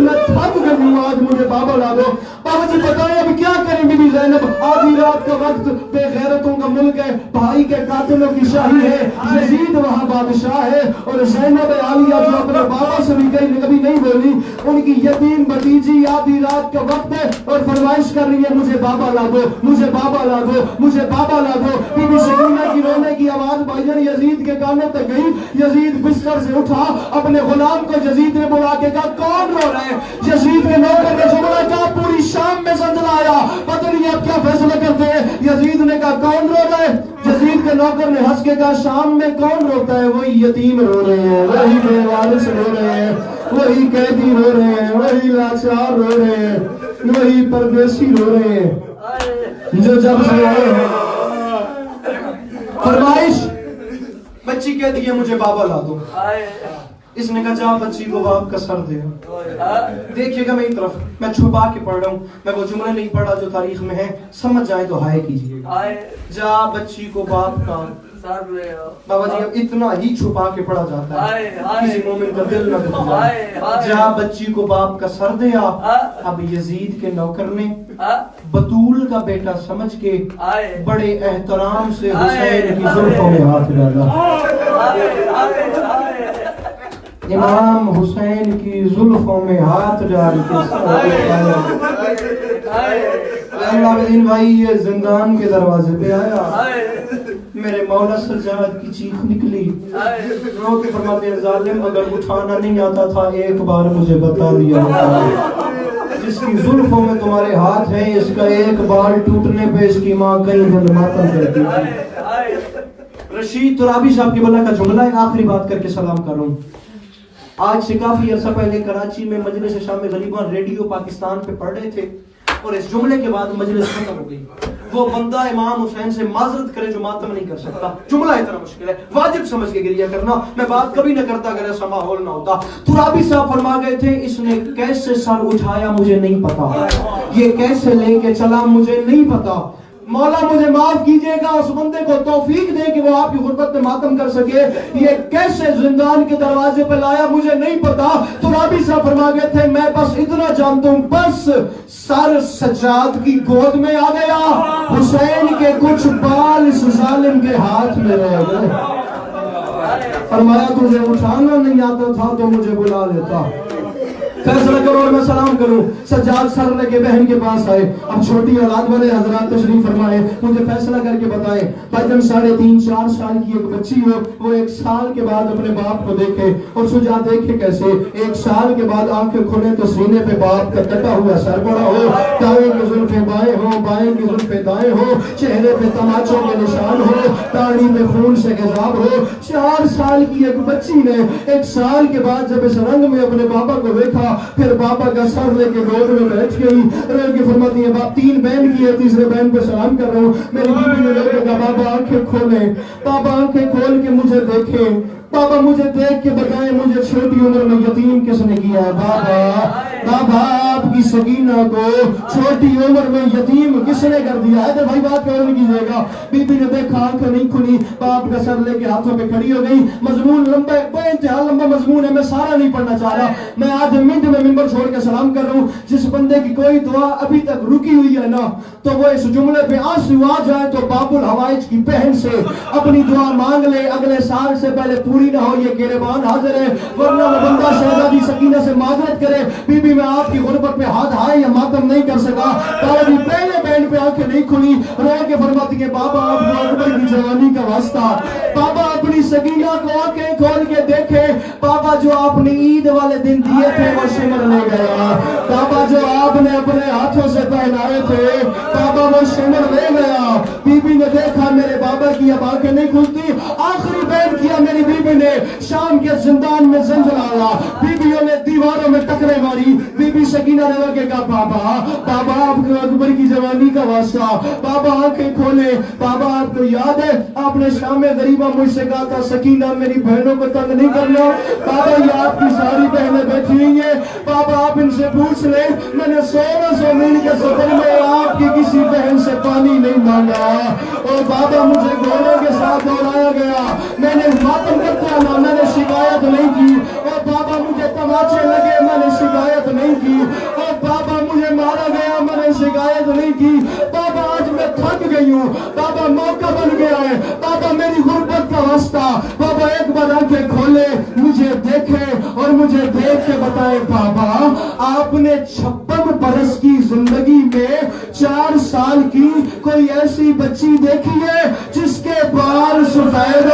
A: मैं थक गई हूँ, आज मुझे बाबा ला दो। बाबा जी बताएं अब क्या करें? बीबी ज़ैनब आधी रात का वक्त, बेगैरतों का मुल्क है, भाई के कातिलों की शाही है, यजीद वहाँ बादशाह है, और ज़ैनब आलिया जो अपने बाबा से भी कभी नहीं बोली, उनकी यतीम भतीजी आधी रात का वक्त है और फरमाइश कर रही है, मुझे बाबा ला दो, मुझे बाबा ला दो, मुझे बाबा ला दो। बीबी सकीना की रोने की आवाज भाईजान यजीद के कानों तक गई। यजीद बिस्तर से उठा, अपने गुलाम को यजीद ने बुला के कहा, कौन रो रहा है? यजीद के नौकर ने जुमला कहा, पूरी शाम में जंजला आया, पता नहीं आप क्या फैसला करते हैं। यजीद ने कहा, कौन रो रहा है? यजीद के नौकर ने हंस के कहा, शाम में कौन रोता है? वही यतीम रो रहे हैं, वही बेवारिस रो रहे हैं, वही कैदी रो रहे हैं, वही लाचार रो रहे हैं, वही परदेसी रो रहे हैं जो जब से आए हैं। फरमाइश बच्ची कहती है, मुझे बाबा ला दो। इसने कहा, जा बच्ची को बाप का सर दे। देखिएगा मेरी तरफ, मैं छुपा के पढ़ रहा हूँ, मैं वो जुमले नहीं पढ़ा जो तारीख में है, समझ जाए तो हाय कीजिएगा। जा बच्ची को बाप का सर ले आओ। बाबा जी अब इतना ही छुपा के पढ़ा जाता है, किसी मोमिन का दिल न दुखे। जा बच्ची को बाप का सर दे आ। अब यजीद के नौकर ने बतूल का बेटा समझ के बड़े एहतराम से हुसैन की जुल्फों में हाथ डाला। इमाम हुसैन की जुल्फों में हाथ डाल के अल्लाह भाई ये जिंदान के दरवाजे पे आया। मेरे मौला सज्जाद की चीख निकली, रो के फरमाते हैं जालिम अगर उठाना नहीं आता था एक बार मुझे बता दिया होता। जिसकी जुल्फों में तुम्हारे हाथ हैं, इसका एक बाल टूटने पे इसकी माँ कई दिन मातम करती थी। रशीद तुराबी साहब की बल्ला का जुमला एक आखिरी बात करके सलाम कर रहा हूँ। आज से काफी अर्सा पहले कराची में मजलिस शाम गरीबा रेडियो पाकिस्तान पे पढ़ रहे थे और इस जुमले के बाद मजलिस खत्म हो गई। वो बंदा इमाम हुसैन से माजरत करे जो मातम नहीं कर सकता। जुमला इतना मुश्किल है, वाजिब समझ के गिरिया करना। मैं बात कभी ना करता अगर ऐसा माहौल ना होता। तुराबी साहब फरमा गए थे, इसने कैसे सर उठाया मुझे नहीं पता, ये कैसे लेके चला मुझे नहीं पता। मौला मुझे माफ कीजिएगा, उस बंदे को तौफीक दे कि वो आपकी गुर्बत में मातम कर सके। ये कैसे जिंदान के दरवाजे पे लाया मुझे नहीं पता। तो राबी साहब फरमा गए थे, मैं बस इतना जानता हूं, बस सर सज्जाद की गोद में आ गया, हुसैन के कुछ बाल इस जालिम के हाथ में रह गए। फरमाया तुझे उठाना नहीं आता था तो मुझे बुला लेता। फैसला करो और मैं सलाम करूं। सज्जाद सर लेके बहन के पास आए। अब छोटी औलाद वाले हजरात तशरीफ फरमाए, मुझे फैसला करके बताएं। भाईजान 3.5-4 साल की एक बच्ची हो, वो 1 साल के बाद अपने बाप को देखे और सुजा देखे कैसे। 1 साल के बाद आंखें खुले तो सीने पे बाप का कटा हुआ सर पड़ा हो, दाएं की जुल्फे बाएं हो, बाएं की जुल्फे दाएं हो, चेहरे पे तमाचों के निशान हो, दाढ़ी में खून से गजाब हो। 4 साल की एक बच्ची ने 1 साल के बाद जब इस रंग में अपने बाबा को देखा, फिर बाबा का सर लेके गोद में बैठ गई। के फरमाती है, बाप 3 बहन की है, तीसरे बहन पे सलाम कर रहा हूँ। मेरी बीबी ने लेके कहा, बाबा आंखें खोले, बाबा आंखें खोल के मुझे देखे, बाबा मुझे देख के बताएं मुझे छोटी उम्र में यतीम किसने किया। बाबा बाबा आपकी सकीना को छोटी उम्र में यतीम किसने कर दिया है। भाई बात कौन कीजिएगा। बीबी ने देखा, आंखें नहीं खुली, बाप का सर लेके हाथों पे खड़ी हो गई। मजमून लंबा, बेइंतहा लंबा मजमून है, मैं सारा नहीं पढ़ना चाह रहा। मैं आज मिनट में मिंबर छोड़ के सलाम कर रहा हूँ। जिस बंदे की कोई दुआ अभी तक रुकी हुई है ना, तो वो इस जुमले पे आंसू आ जाए तो बाबुल हवाइज की बहन से अपनी दुआ मांग ले, अगले साल से पहले पूरी ना हो ये गिरबान हाजिर है, वरना वो बंदा शहजादी सकीना से माजरत करे, बीबी मैं आपकी गुर्बत पे हाथ आए या मातम नहीं कर सका। ताजी पहले बैंड पे आंखें नहीं खुली, रो के फरमाती है, बाबा आपको अकबर की जवानी का वास्ता। बाबा अपनी सकीना को आंखें खोल के देखे, बाबा जो आपने ईद वाले दिन दिए थे वो शिमर ले गया। बाबा जो आपने अपने हाथों से पहनाए थे, बाबा वो शिमर ले गया। बीबी ने देखा मेरे बाबा की अब आंखें नहीं खुलती। आखिरी बैंड किया मेरी बीबी ने, शाम के जिंदान में जंजलाया, बीबियों ने दीवारों में टकरे मारी। बीबी सकीना ने लगे कहा, बाबा बाबा आपको अकबर की जवानी का वास्ता। बाबा आंखें खोले, बाबा आपको याद है आपने शाम गरीबा मुझसे कहा था, सकीना मेरी बहनों को तंग नहीं करना। बाबा ये आपकी सारी बहनें बैठी हुई है, बाबा आप इनसे पूछ ले, मैंने 1600 मील के सफर में आपकी किसी बहन से पानी नहीं मांगा। और बाबा मुझे घोड़ों के साथ दौड़ाया गया, मैंने मातम करते आना, मैंने शिकायत नहीं की। और बाबा मुझे तमाचे लगे, मैंने शिकायत नहीं की। और बाबा मुझे मारा गया, मैंने शिकायत नहीं की। बाबा आज मैं थक गई हूँ, बाबा मौका बन गया है, बाबा मेरी गुर्बत का वास्ता। बाबा एक बार आंखें खोले, मुझे देखे और मुझे देख के बताए, बाबा आपने 56 बरस की जिंदगी में 4 साल की कोई ऐसी बच्ची देखी है जिसके बाल सफेद